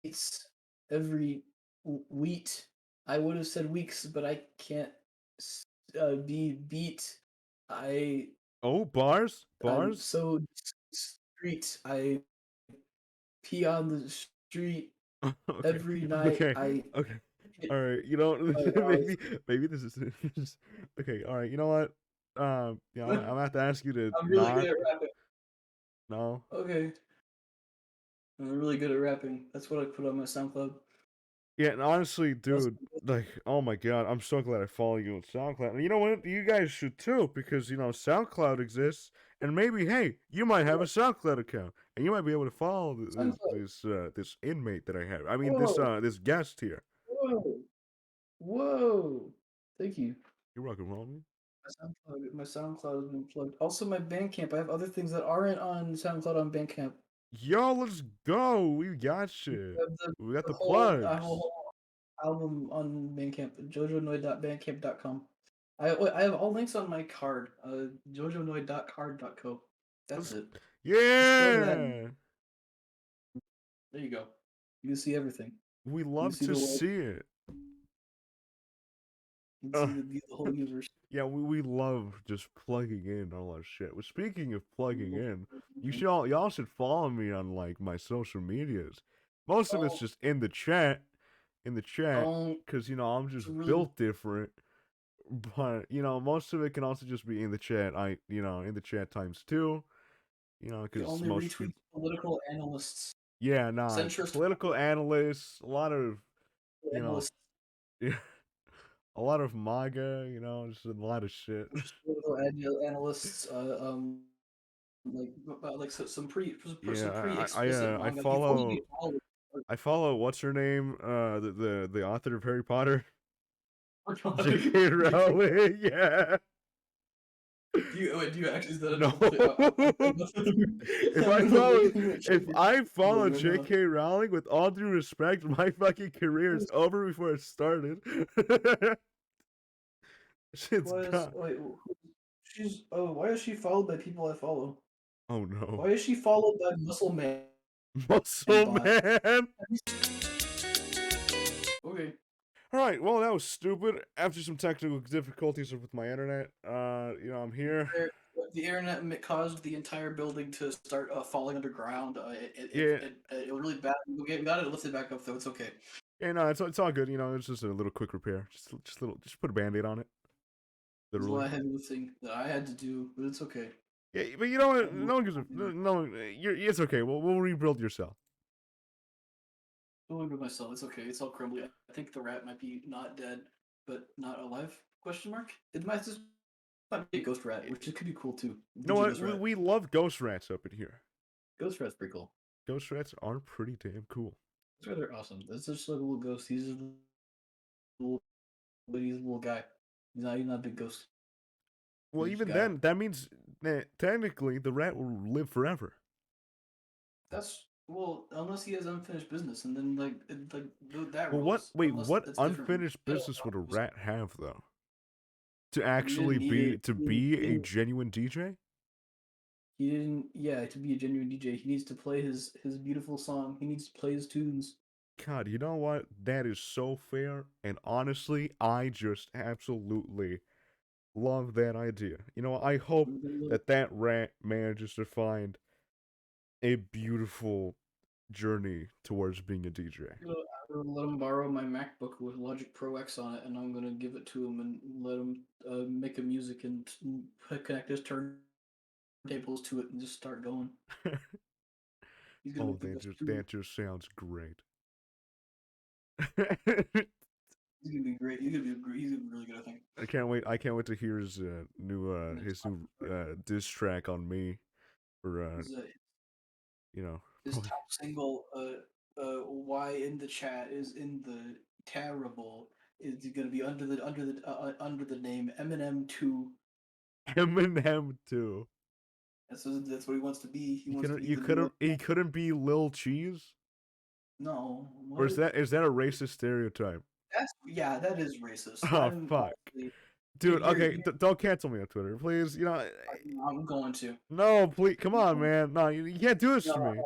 beats every week. I would have said weeks, but I can't be beat.
Bars.
So street. I pee on the street every night.
Okay. All right. You know, maybe this is okay. All right. You know what? I'm gonna have to ask you to
I'm really good
not.
at rapping.
No.
Okay. I'm really good at rapping. That's what I put on my SoundCloud.
Yeah, and honestly,
That's
dude, like, oh my god, I'm so glad I follow you on SoundCloud. And you know what? You guys should too, because SoundCloud exists, and maybe, hey, you might have a SoundCloud account, and you might be able to follow
SoundCloud.
this inmate that I have. I mean,
Whoa,
this guest here.
whoa, whoa! Thank you.
You're welcome, homie.
My SoundCloud has been plugged. Also, my Bandcamp. I have other things that aren't on SoundCloud on Bandcamp.
Yo, let's go. We got
I
shit.
have
We got the
I have a
plugs.
whole album on Bandcamp. jojonoid.bandcamp.com. I have all links on my card. jojonoid.card.co. That's it. Just go to that.
Yeah.
There you go. You can see everything.
We
You can
love
see
to
the world.
see it.
You can see the whole universe.
Yeah, we love just plugging in all our shit. Well, speaking of plugging in, y'all should follow me on like my social medias. Most of it's
Don't,
just in the chat,
don't.
because I'm
It's
just
really
built different. But most of it can also just be in the chat. In the chat times two.
you
Because
only
most
retweet political analysts,
yeah, nah,
centrist
political analysts, a lot of you know,
analysts,
a lot of MAGA, just a lot of shit.
analysts. Like some pretty
Yeah,
explicit
I
manga. Before you
follow
get all of
I follow what's her name, the author of Harry Potter,
it.
J.K. Rowling. Yeah,
Do you actually is that
no. if
I'm
I
gonna look
follow
I'm gonna check
if
your
I follow
right now.
J.K. Rowling, with all due respect, my fucking career is over before it started. Shit's
Why is
done.
wait she's why is she followed by people I follow?
Oh no,
Why is she followed by Muscle Man
Muscle
Bot?
Man.
Okay.
All right, well, that was stupid. After some technical difficulties with my internet, I'm here.
The internet caused the entire building to start falling underground.
Yeah,
It was really bad. We got it lifted back up though. It's okay.
yeah, no, it's all good. It's just a little quick repair. Just put a band-aid on it.
There's a
Literally.
lot of heavy lifting that I had to do, but it's okay.
Yeah, but you know what? No one gives a no. It's okay. We'll rebuild your cell.
Don't worry about myself. It's okay. It's all crumbly. I think the rat might be not dead, but not alive? Question mark. It might just might be a ghost rat, which could be cool too.
You know what? We love ghost rats up in here.
Ghost rat's pretty cool.
Ghost rats are pretty damn cool.
Ghost rats are awesome. That's just like a little ghost. He's a little, but he's a little guy. He's not a big ghost.
Well, even then, that means that technically the rat will live forever.
That's unless he has unfinished business, and then that.
Well,
rules,
what unfinished business would a rat have though? To actually
to
be a genuine DJ?
He didn't. Yeah, to be a genuine DJ, he needs to play his beautiful song. He needs to play his tunes.
God, you know what? That is so fair, and honestly, I just absolutely love that idea. I hope that rat manages to find a beautiful journey towards being a DJ.
I'm gonna let him borrow my MacBook with Logic Pro X on it, and I'm gonna give it to him and let him make a music and connect his turntables to it and just start going.
Oh, that just sounds great.
He's gonna be great. He's gonna be really good, I think.
I can't wait to hear his new diss track on me for
his top single why in the chat is in the terrible is gonna be under the name Eminem 2.
Eminem 2.
That's what he wants to be.
He couldn't be Lil Cheese?
No.
Or is that a racist stereotype?
That is racist.
Oh, fuck. Dude, okay, don't cancel me on Twitter, please.
I'm going to.
No, please, come on, man. No, you can't do this to me.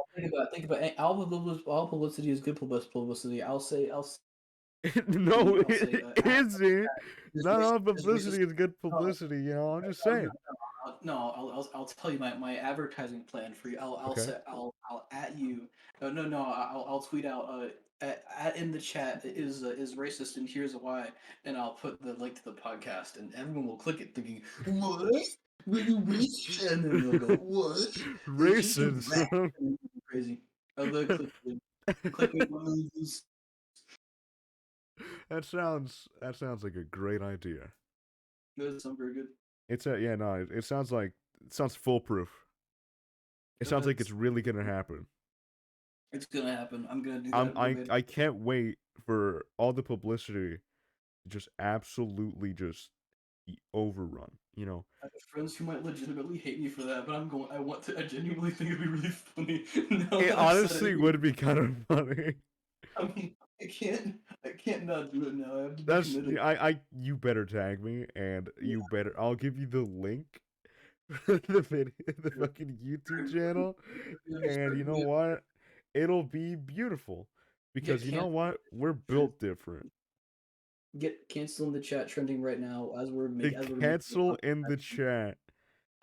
Think about it. All publicity is good publicity. I'll say.
No, is it? Not all publicity is good publicity. I'm just saying.
I'll tell you my advertising plan for you. I'll
Okay.
say I'll at you. No. I'll tweet out at in the chat is racist and here's why, and I'll put the link to the podcast, and everyone will click it thinking what? Will you racist? And then they'll go what? It's just a rat.
Racism.
And they'll go crazy. I'll go click it one of these.
That sounds like a great idea.
Those sound very good.
It's a yeah no. It sounds foolproof. It sounds like it's really gonna happen.
It's gonna happen. I'm gonna do that.
I can't wait for all the publicity to just absolutely just be overrun. You know,
I have friends who might legitimately hate me for that, but I genuinely think it'd be really funny. Now
it
that I've said
honestly
it,
would be kind of funny.
I mean, I can't not do it now. I have to be committed.
You better tag me and I'll give you the link for the video, the fucking YouTube channel, and you know what? It'll be beautiful because you know what? We're built different.
Get cancel in the chat trending right now as we're
Cancel in the chat.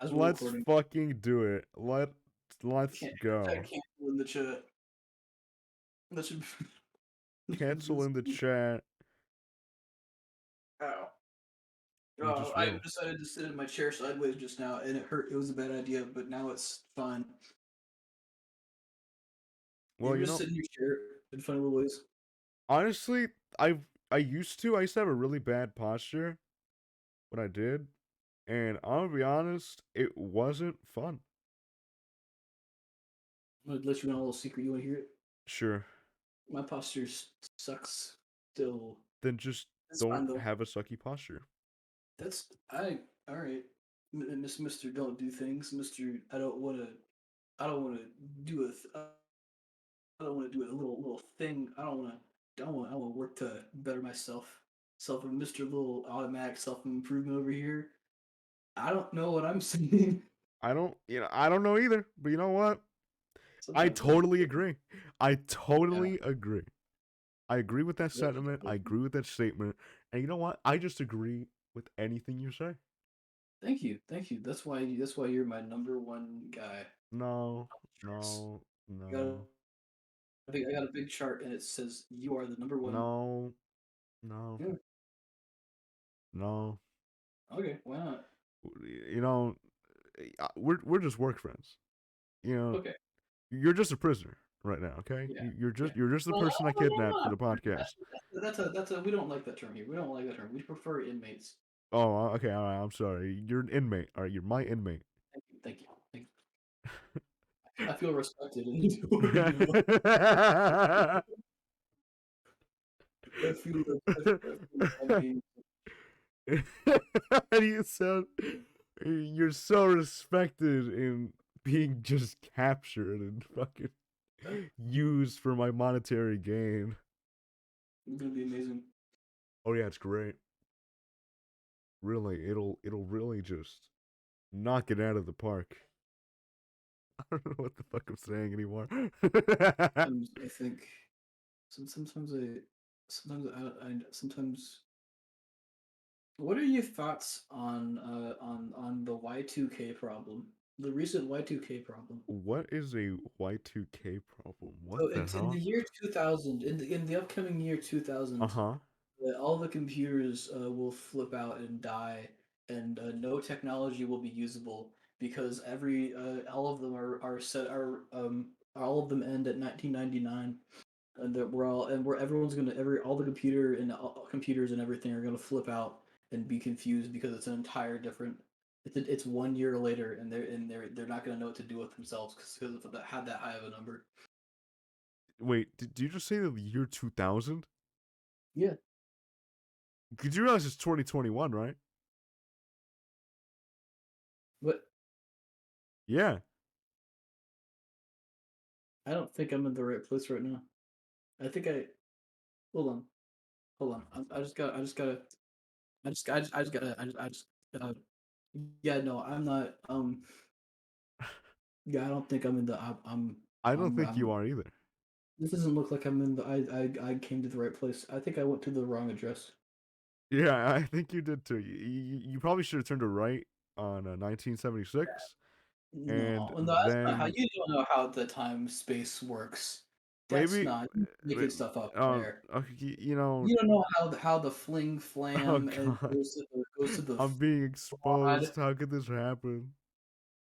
as we're
Let's
recording.
fucking do it. Let's go.
Cancel in the chat. That should
Cancel in the chat.
Ow.
You just
I
will.
decided to sit in my chair sideways just now, and it hurt. It was a bad idea, but now it's fine.
Well,
you just sit in your chair in funny little ways.
Honestly, I used to have a really bad posture when I did, and I'll be honest, it wasn't fun.
I'm gonna let you in on a little secret. You want to hear it?
Sure.
My posture sucks still.
Then just
It's fine
don't
though.
have a sucky posture.
That's all right. Mister don't do things. Mister I don't want to do I don't want to do a little thing. I want to work to better myself. Mister Little automatic self improvement over here. I don't know what I'm saying.
I don't know either, but you know what? I
Sometimes
totally agree. I totally agree. I agree with that
yeah.
sentiment. I agree with that statement. And you know what? I just agree with anything you say.
Thank you. That's why you're my number one guy.
No,
Charts.
no,
I got
no,
I got a big chart and it says you are the number one.
no, no,
Yeah.
no.
Okay, why not?
You know, we're just work friends. You know,
Okay.
you're just a prisoner right now. Okay,
Yeah.
you're just the
Well,
person I
no, I'm
kidnapped for
not.
the podcast.
That's a we don't like that term here. We don't like that term. We prefer inmates.
Oh, okay. All right. I'm sorry. You're an inmate. All right. You're my inmate.
Thank you. I feel respected and you know. I feel like I'm being
you sound. You're so respected in being just captured and fucking used for my monetary gain.
it's gonna be amazing.
Oh yeah, it's great. Really, it'll really just knock it out of the park. I don't know what the fuck I'm saying anymore.
I think sometimes sometimes what are your thoughts on the Y2K problem? The recent Y2K problem.
What is a Y2K problem? What
So
the
it's in the
hell?
year 2000, in the upcoming year 2000,
Uh-huh.
all the computers will flip out and die, and no technology will be usable because all of them all of them end at 1999, and that we're all and we're everyone's gonna every all the computers and everything are gonna flip out and be confused because it's an entire different. It's 1 year later, and they're not gonna know what to do with themselves because of that had that high of a number.
Wait, did you just say the year 2000?
Yeah.
Did you realize it's 2021, right?
But
Yeah.
I don't think I'm in the right place right now. I think I hold on. Hold on. I just gotta. I just gotta. I just. Yeah. No, I'm not. Yeah, I don't think I'm in the.
I don't think you are either.
This doesn't look like I'm in the. I came to the right place. I think I went to the wrong address.
Yeah, I think you did too. You probably should have turned to right 1976, and
No, no, that's not how
then
you don't know how the time space works. That's
maybe
not you making stuff up there.
okay, you know,
You don't know how the fling
oh
flam and
god,
goes to the
I'm being
fraud.
exposed. How could this happen?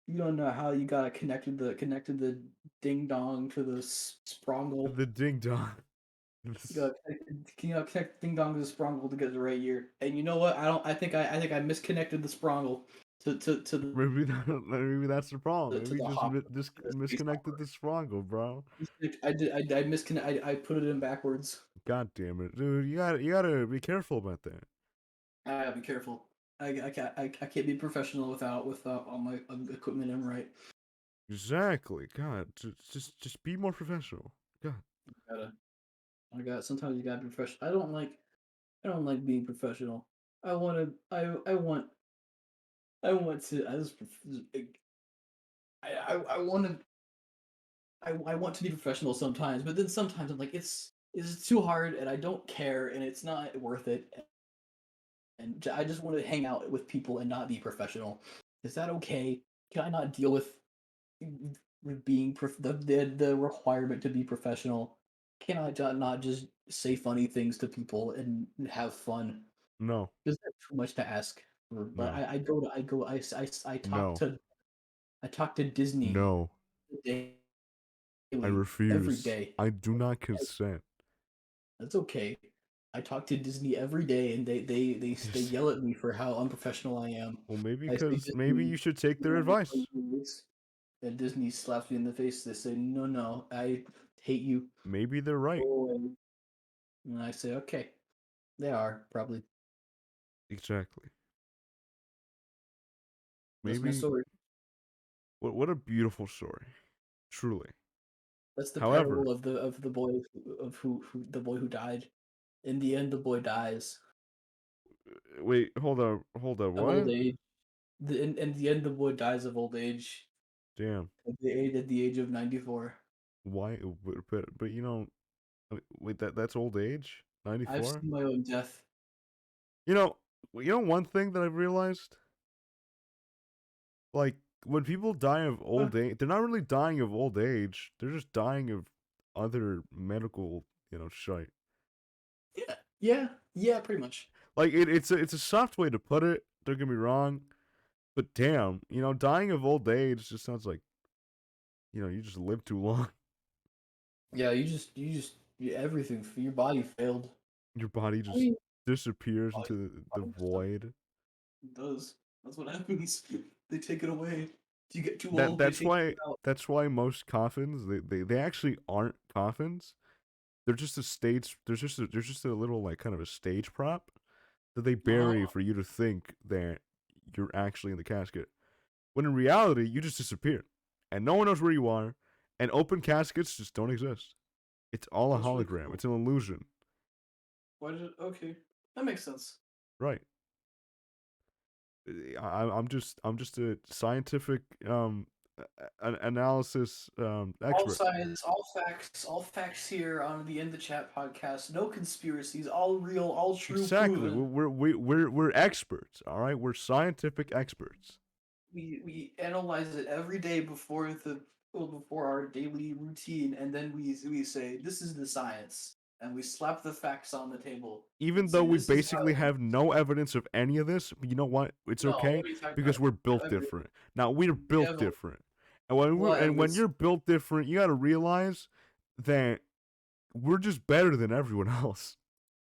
You don't know how you got connected the ding dong to the sprongle.
The ding dong.
You got connect ding dong to the sprongle to get the right year. And you know what? I don't. I think I misconnected the sprongle to
Maybe that's the problem.
to
Maybe
the
you just
hop.
misconnected the sprongle, bro.
I misconnect. I put it in backwards.
God damn it, dude! You gotta be careful about that.
I gotta be careful. I can't be professional without all my equipment in right.
Exactly. God, just be more professional. God.
Gotta I got sometimes you gotta be professional. I don't like being professional. I want to I want to I just I want to I want to be professional sometimes, but then sometimes I'm like it's too hard and I don't care and it's not worth it and I just want to hang out with people and not be professional. Is that okay? Can I not deal with being the requirement to be professional? Can I not just say funny things to people and have fun?
No.
Is that too much to ask? But
No.
I go
No.
I talk to Disney
No. I
daily every
refuse.
day.
I do not consent.
That's okay. I talk to Disney every day, and they
Yes.
yell at me for how unprofessional I am.
Well, maybe
I say
because maybe
Disney,
you should take their
"No,
advice.
and Disney slaps me in the face. They say, "No, no, I hate you.
Maybe they're right.
Go away." And I say, "Okay, they are probably."
Exactly.
That's my
Maybe
story.
what a beautiful story. Truly.
That's the
However,
parable of the boy who the boy who died. In the end, the boy dies
wait, hold up.
of old
What?
age. In the end, the boy dies of old age
Damn.
at the age of 94.
Why? But wait, that's old age.
I've
94.
seen my own death.
You know, one thing that I've realized, like when people die of
Huh.
old age, they're not really dying of old age. They're just dying of other medical, shite.
Yeah, yeah, yeah, pretty much.
Like it's a soft way to put it. Don't get me wrong, but damn, dying of old age just sounds like you just live too long.
Yeah, everything for your body failed.
Your body
I
just
mean,
disappears
body,
into the
body stuff
void.
does. That's what happens. They take it away. You get too
That
old, they
that's
take
why
you out.
that's why most coffins they actually aren't coffins. They're just a stage. There's just a little like kind of a stage prop that they bury
Uh-huh.
for you to think that you're actually in the casket. When in reality, you just disappeared, and no one knows where you are. And open caskets just don't exist. It's all a
That's really
hologram.
cool.
It's an illusion.
Why did it? Okay, that makes sense.
Right. I'm just a scientific analysis
All
expert.
science, all facts here on the In the Chat podcast. No conspiracies, all real, all true,
Exactly.
proven.
We're experts. All right. We're scientific experts.
We analyze it every day before our daily routine, and then we say this is the science, and we slap the facts on the table and
Even though
say
we
this is how
basically
it
have
works.
no evidence of any of this, but you know what? It's
No,
okay
what are you talking about?
because we're
We have
built different. Now we're
we
built
have
different,
a lot of
and when
evidence.
you're built different, you got to realize that we're just better than everyone else.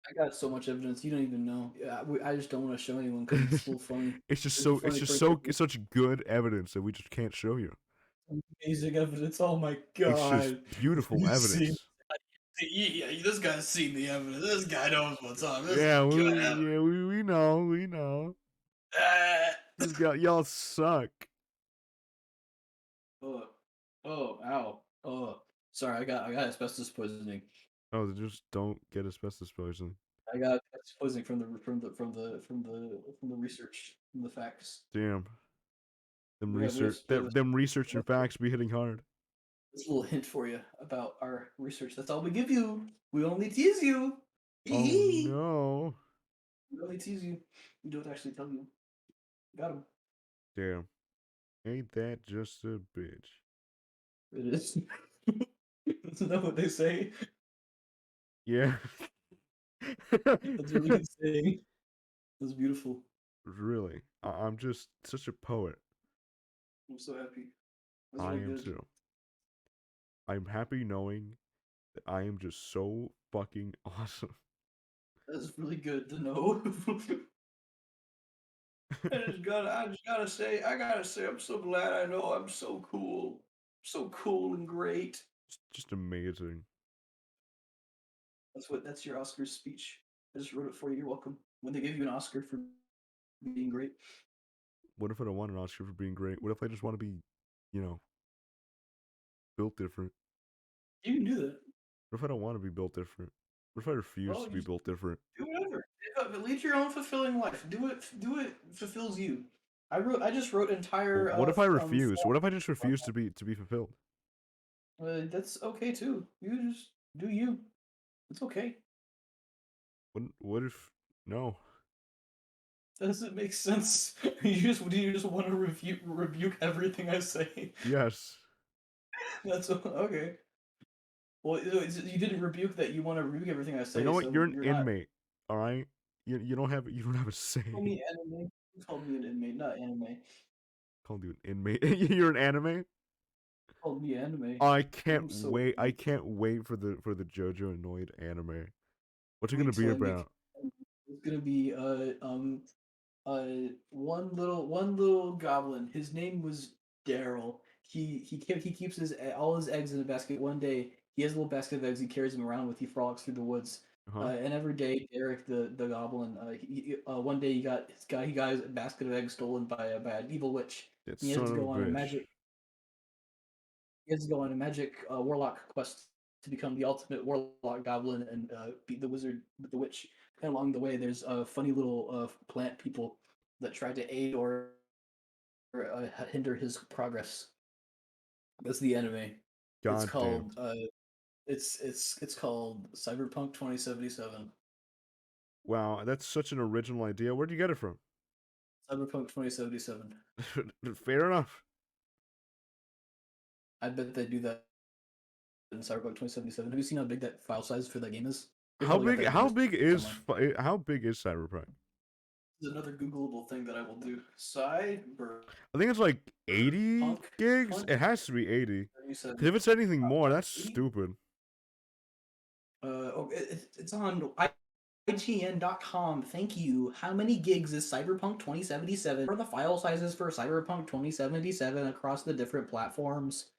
I got so much evidence you don't even know. Yeah, I just don't want to show anyone because it's so funny.
it's just
It's a
so it's
funny
just so
principle.
it's such good evidence that we just can't show you.
Amazing evidence. Oh my
It's just
god.
beautiful
You see,
evidence.
yeah, this guy's seen the evidence. This guy knows what's up. This is
Yeah,
good
we know.
evidence.
This guy, y'all suck.
Oh, oh, ow. Oh, sorry. I got asbestos poisoning.
Oh, just don't get asbestos poisoning.
I got asbestos poisoning from the research from the facts.
Damn,
We have
them research and facts be hitting hard.
this little hint for you about our research. That's all we give you. We only tease you. Hee
Oh
hee.
no.
We only tease you. We don't actually tell you. Got him.
Damn. Ain't that just a bitch?
It is. Isn't that what they say?
Yeah.
That's a really good saying. That's beautiful.
Really. I'm just such a poet.
I'm so happy. That's
I
really
am
good.
too. I'm happy knowing that I am just so fucking awesome.
That's really good to know. I gotta say, I'm so glad I know I'm so cool. So cool and great.
Just amazing.
That's your Oscar speech. I just wrote it for you. You're welcome. When they give you an Oscar for being great.
What if I don't want an Oscar for being great? What if I just want to be, you know, built different?
You can do that.
What if I don't want to be built different? What if I refuse
Well,
to
you
be
just
built different?
do whatever. Lead your own fulfilling life. Do it fulfills you. I just wrote entire
What if I refuse? What
fall.
if I just refuse to be fulfilled?
That's okay too. You just do you. It's okay.
What if no?
Does it make sense? Do you just want to rebuke everything I say?
Yes.
That's okay. Well, you didn't rebuke that. You want to rebuke everything I
You
say,
know what?
so
You're an
you're not.
inmate. All right. You don't have a
Call
say.
me anime. You called me an inmate, not anime.
Called you an inmate. You're an anime.
Called me anime.
I can't
I'm so
wait. I can't wait for the JoJo Annoyed anime. What's it gonna
wait
be
till I make.
about?
It's gonna be one little goblin. His name was Daryl. He keeps all his eggs in a basket. One day he has a little basket of eggs. He carries them around with. He frolics through the woods.
Huh?
And every day, Derek the goblin. One day he got his basket of eggs stolen by an evil witch.
That
He has
son
to
of a
go on a
bitch.
magic. He has to go on a magic warlock quest to become the ultimate warlock goblin and beat the wizard with the witch. And along the way, there's funny little plant people that try to aid or hinder his progress. That's the anime. It's
God damn.
called it's called Cyberpunk 2077.
Wow, that's such an original idea. Where'd you get it from?
Cyberpunk 2077.
Fair enough.
I bet they do that in Cyberpunk 2077. Have you seen how big that file size for that game is? They
How
probably got
big?
that
How
information
big is?
somewhere.
How big is Cyberpunk?
This is another Googleable thing that I will do. Cyberpunk
I think it's like 80 gigs. It has to be 80. 'Cause
2077.
if it's anything more, that's
80?
stupid.
It's on IGN.com. Thank you. How many gigs is Cyberpunk 2077? What are the file sizes for Cyberpunk 2077 across the different platforms?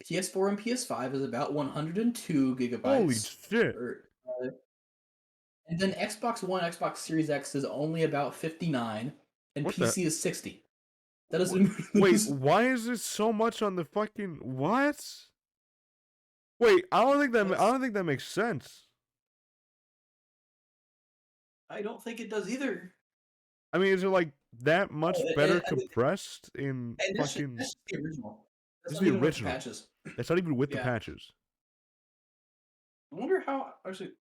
PS4 and PS5 is about 102
Holy
gigabytes.
shit.
And then Xbox One, Xbox Series X is only about 59, and
What the?
PC is 60. That doesn't
Wait, why is it so much on the fucking what? Wait, I don't think that makes sense.
I don't think it does either.
I mean, is it like that much
Oh,
better compressed in
and
fucking?
that's just the original. That's
This is
not
the
even with the
original.
patches.
That's not even with the
Yeah.
patches.
I wonder how. Actually,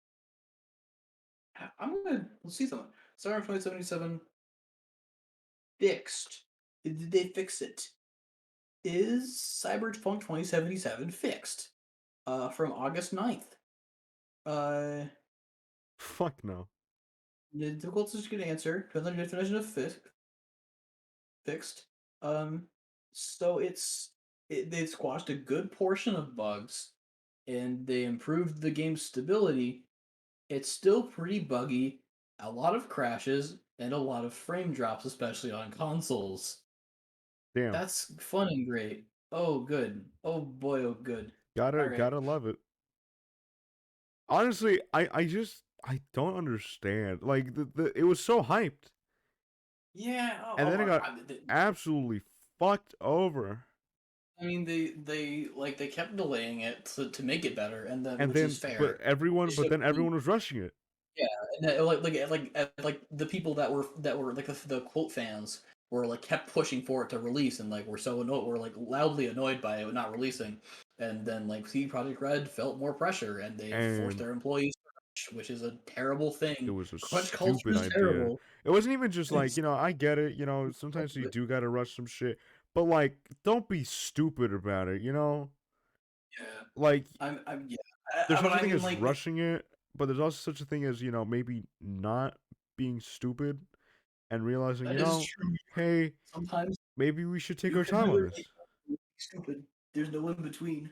let's see something. Cyberpunk 2077 fixed. Did they fix it? Is Cyberpunk 2077 fixed? From August 9th.
Fuck no.
The difficulty to answer depends on your definition of fixed. So they squashed a good portion of bugs, and they improved the game's stability. It's still pretty buggy, a lot of crashes, and a lot of frame drops, especially on consoles.
Damn.
That's fun and great. Oh, good. Oh boy, oh good. All right.
Gotta love it. Honestly, I don't understand. Like it was so hyped.
Yeah.
And then it got absolutely fucked over.
I mean, they kept delaying it to make it better, and then
And
which is
then
fair.
but then everyone was rushing it.
Yeah, and like the people that were like the quote fans were like kept pushing for it to release, and like were like loudly annoyed by it not releasing, and then like CD Projekt Red felt more pressure, and they forced
And
their employees. which is a terrible
It
thing.
was a
Crunch culture
stupid
is
idea.
terrible.
It wasn't even just like,
It's
I get it, sometimes you do gotta rush some shit, but like, don't be stupid about it,
yeah.
Like,
I'm yeah.
there's
But
such a
I
thing
mean,
as
like,
rushing it, but there's also such a thing as, maybe not being stupid and realizing,
that is true.
hey,
Sometimes
maybe we should take
you
our
can
time on
either
this.
make something stupid. There's no in between.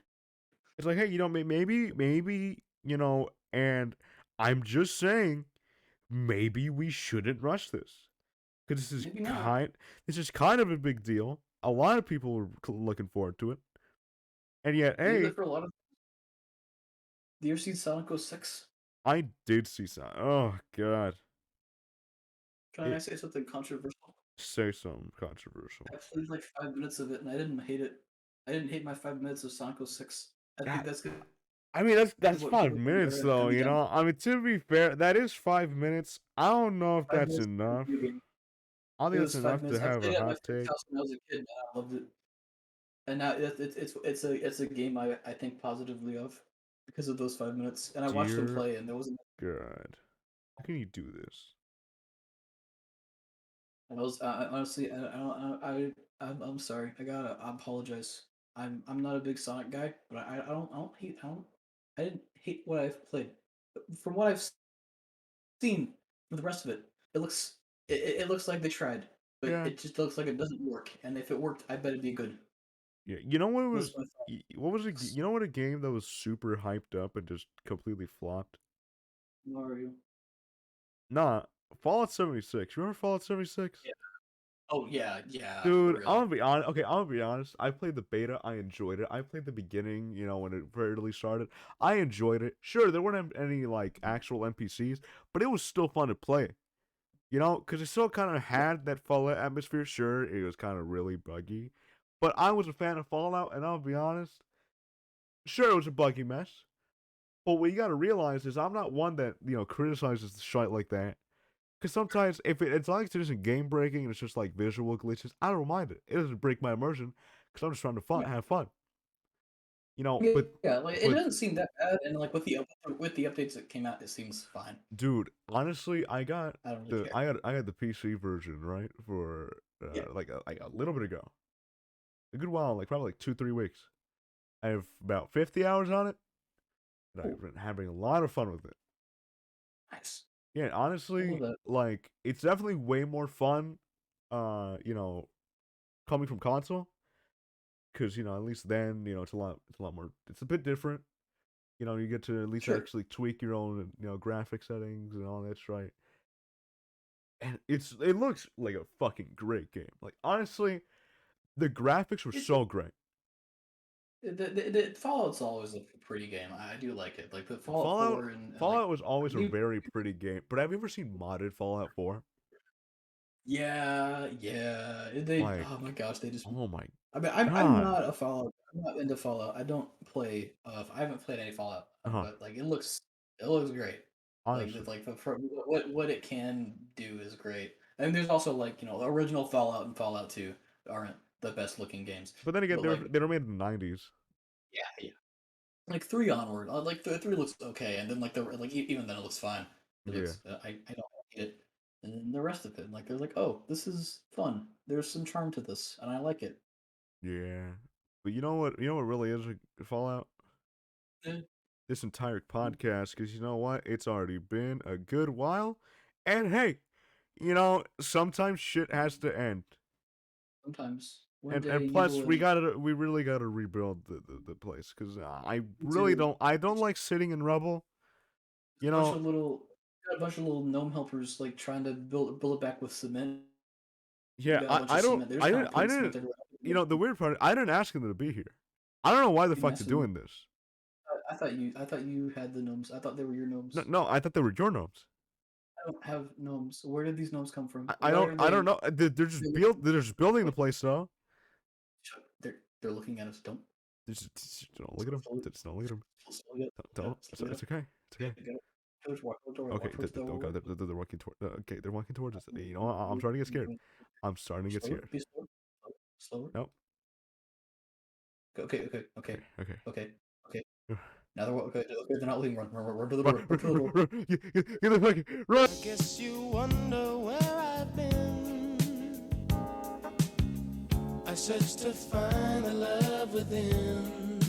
It's like, hey, maybe, and I'm just saying, maybe we shouldn't rush this. Because
Maybe not.
this is kind of a big deal. A lot of people are looking forward to it. And yet,
Maybe
hey,
that for a lot of. Do you ever see Sonic 06?
I did see some. Oh, God.
Can I
It,
say something controversial?
say something controversial.
I played like 5 minutes of it and I didn't hate it. I didn't hate my 5 minutes of Sonic 06. I think
God,
that's good.
I mean, that's
What
five
people can
minutes,
better and
though,
be done.
I mean, to be fair, that is 5 minutes. I don't know if
Five
that's
minutes of a
enough.
video game.
I don't
It
think that's
was five
enough to
minutes. I
have a
played it at my
hot
friend's
take.
house when I was a kid, and I loved it. And now it's a game I think positively of because of those 5 minutes. And I watched them
Dear
play, and there wasn't.
God. How can you do this?
I was honestly I'm sorry. I apologize. I'm not a big Sonic guy, but I don't hate I didn't hate what I've played. From what I've seen from the rest of it, it looks it looks like they tried, but
Yeah.
it just looks like it doesn't work. And if it worked, I bet it'd be good.
Yeah. You know what
That's
was.
my
What was it?
thoughts.
You know what a game that was super hyped up and just completely flopped?
Mario.
Nah. Fallout 76. Remember Fallout 76?
Yeah. Oh yeah, for
Dude, I'm
real.
gonna be honest. Okay, I'm gonna be honest. I played the beta. I enjoyed it. I played the beginning. When it really started. I enjoyed it. Sure, there weren't any like actual NPCs, but it was still fun to play. Because it still kind of
Yeah.
had that Fallout atmosphere. Sure, it was kind of really buggy, but I was a fan of Fallout, and I'll be honest. Sure, it was a buggy mess, but what you got to realize is I'm not one that criticizes the shite like that. Because sometimes if it's like it isn't game breaking and it's just like visual glitches, I don't mind it. It doesn't break my immersion because I'm just trying to
Yeah.
have fun.
Yeah,
But
yeah, like it
but
doesn't seem that bad, and like with the updates that came out, it seems fine.
dude, honestly, I got
I don't really
the
care.
I got the PC version right for
Yeah.
like a little bit ago, a good while, like probably like 2-3 weeks. I have about 50 hours on it, and
Cool.
I've been having a lot of fun with it.
Nice.
Yeah,
I love
honestly,
that.
like it's definitely way more fun, coming from console, because at least then it's a lot more, it's a bit different. You get to at least
Sure.
actually tweak your own graphic settings and all that's right. And it looks like a fucking great game. Like honestly, the graphics were
It,
so great.
the Fallout's always a pretty game. I do like it. Like the Fallout
Fallout
4 and like
Fallout was always a
new.
very pretty game. But have you ever seen modded Fallout 4?
Yeah. They
Like,
oh my gosh, they just.
oh my
I mean, I'm
god.
not a Fallout. I'm not into Fallout. I don't play. I haven't played any Fallout,
Uh-huh.
but like it looks great. Like
Honestly.
for what it can do is great. And there's also like the original Fallout and Fallout 2 aren't the best looking games,
But then again,
but like
they were made in the 90s.
yeah, like 3 onward, like 3 looks okay, and then like even then it looks fine. It
Yeah.
looks I don't hate it, and then the rest of it like they're like, oh, this is fun. There's some charm to this, and I like it.
Yeah. But you know what really is a Fallout?
Eh,
This entire podcast, because you know what? It's already been a good while. And hey, sometimes shit has to end.
Sometimes one
And
day you
plus
will end.
we really gotta rebuild the place because I
Me
really
too.
don't like sitting in rubble.
There's
You
a bunch
know,
of little got a bunch of little gnome helpers like trying to build it back with cement. We
yeah,
got a bunch of cement. They're just kind of
I
putting cement
didn't,
everywhere.
the weird part, I didn't ask them to be here. I don't know why the
Didn't
fuck
ask
they're
them.
doing this.
I thought you had the gnomes. I thought they were your
No,
gnomes.
no, I thought they were your gnomes.
I don't have gnomes. Where did these gnomes come from?
I don't know.
They
They're just building the place though.
they're looking at us.
Just don't look at them. Just don't look at them.
Slowly up.
Don't.
Slowly
It's
up.
okay. It's okay.
Walk
Okay,
towards the
oh
door.
god, they're walking toward. Okay, they're walking towards us. You know, I'm starting to get scared. I'm starting to get
Slower.
scared.
Be slower. Slower.
Nope.
Okay. Okay.
Okay. Okay.
Okay. Okay. Now they're not leaving. Run to the door. Run to the door.
Get the fucking run.
I guess you wonder where I've been. I searched to find the love within.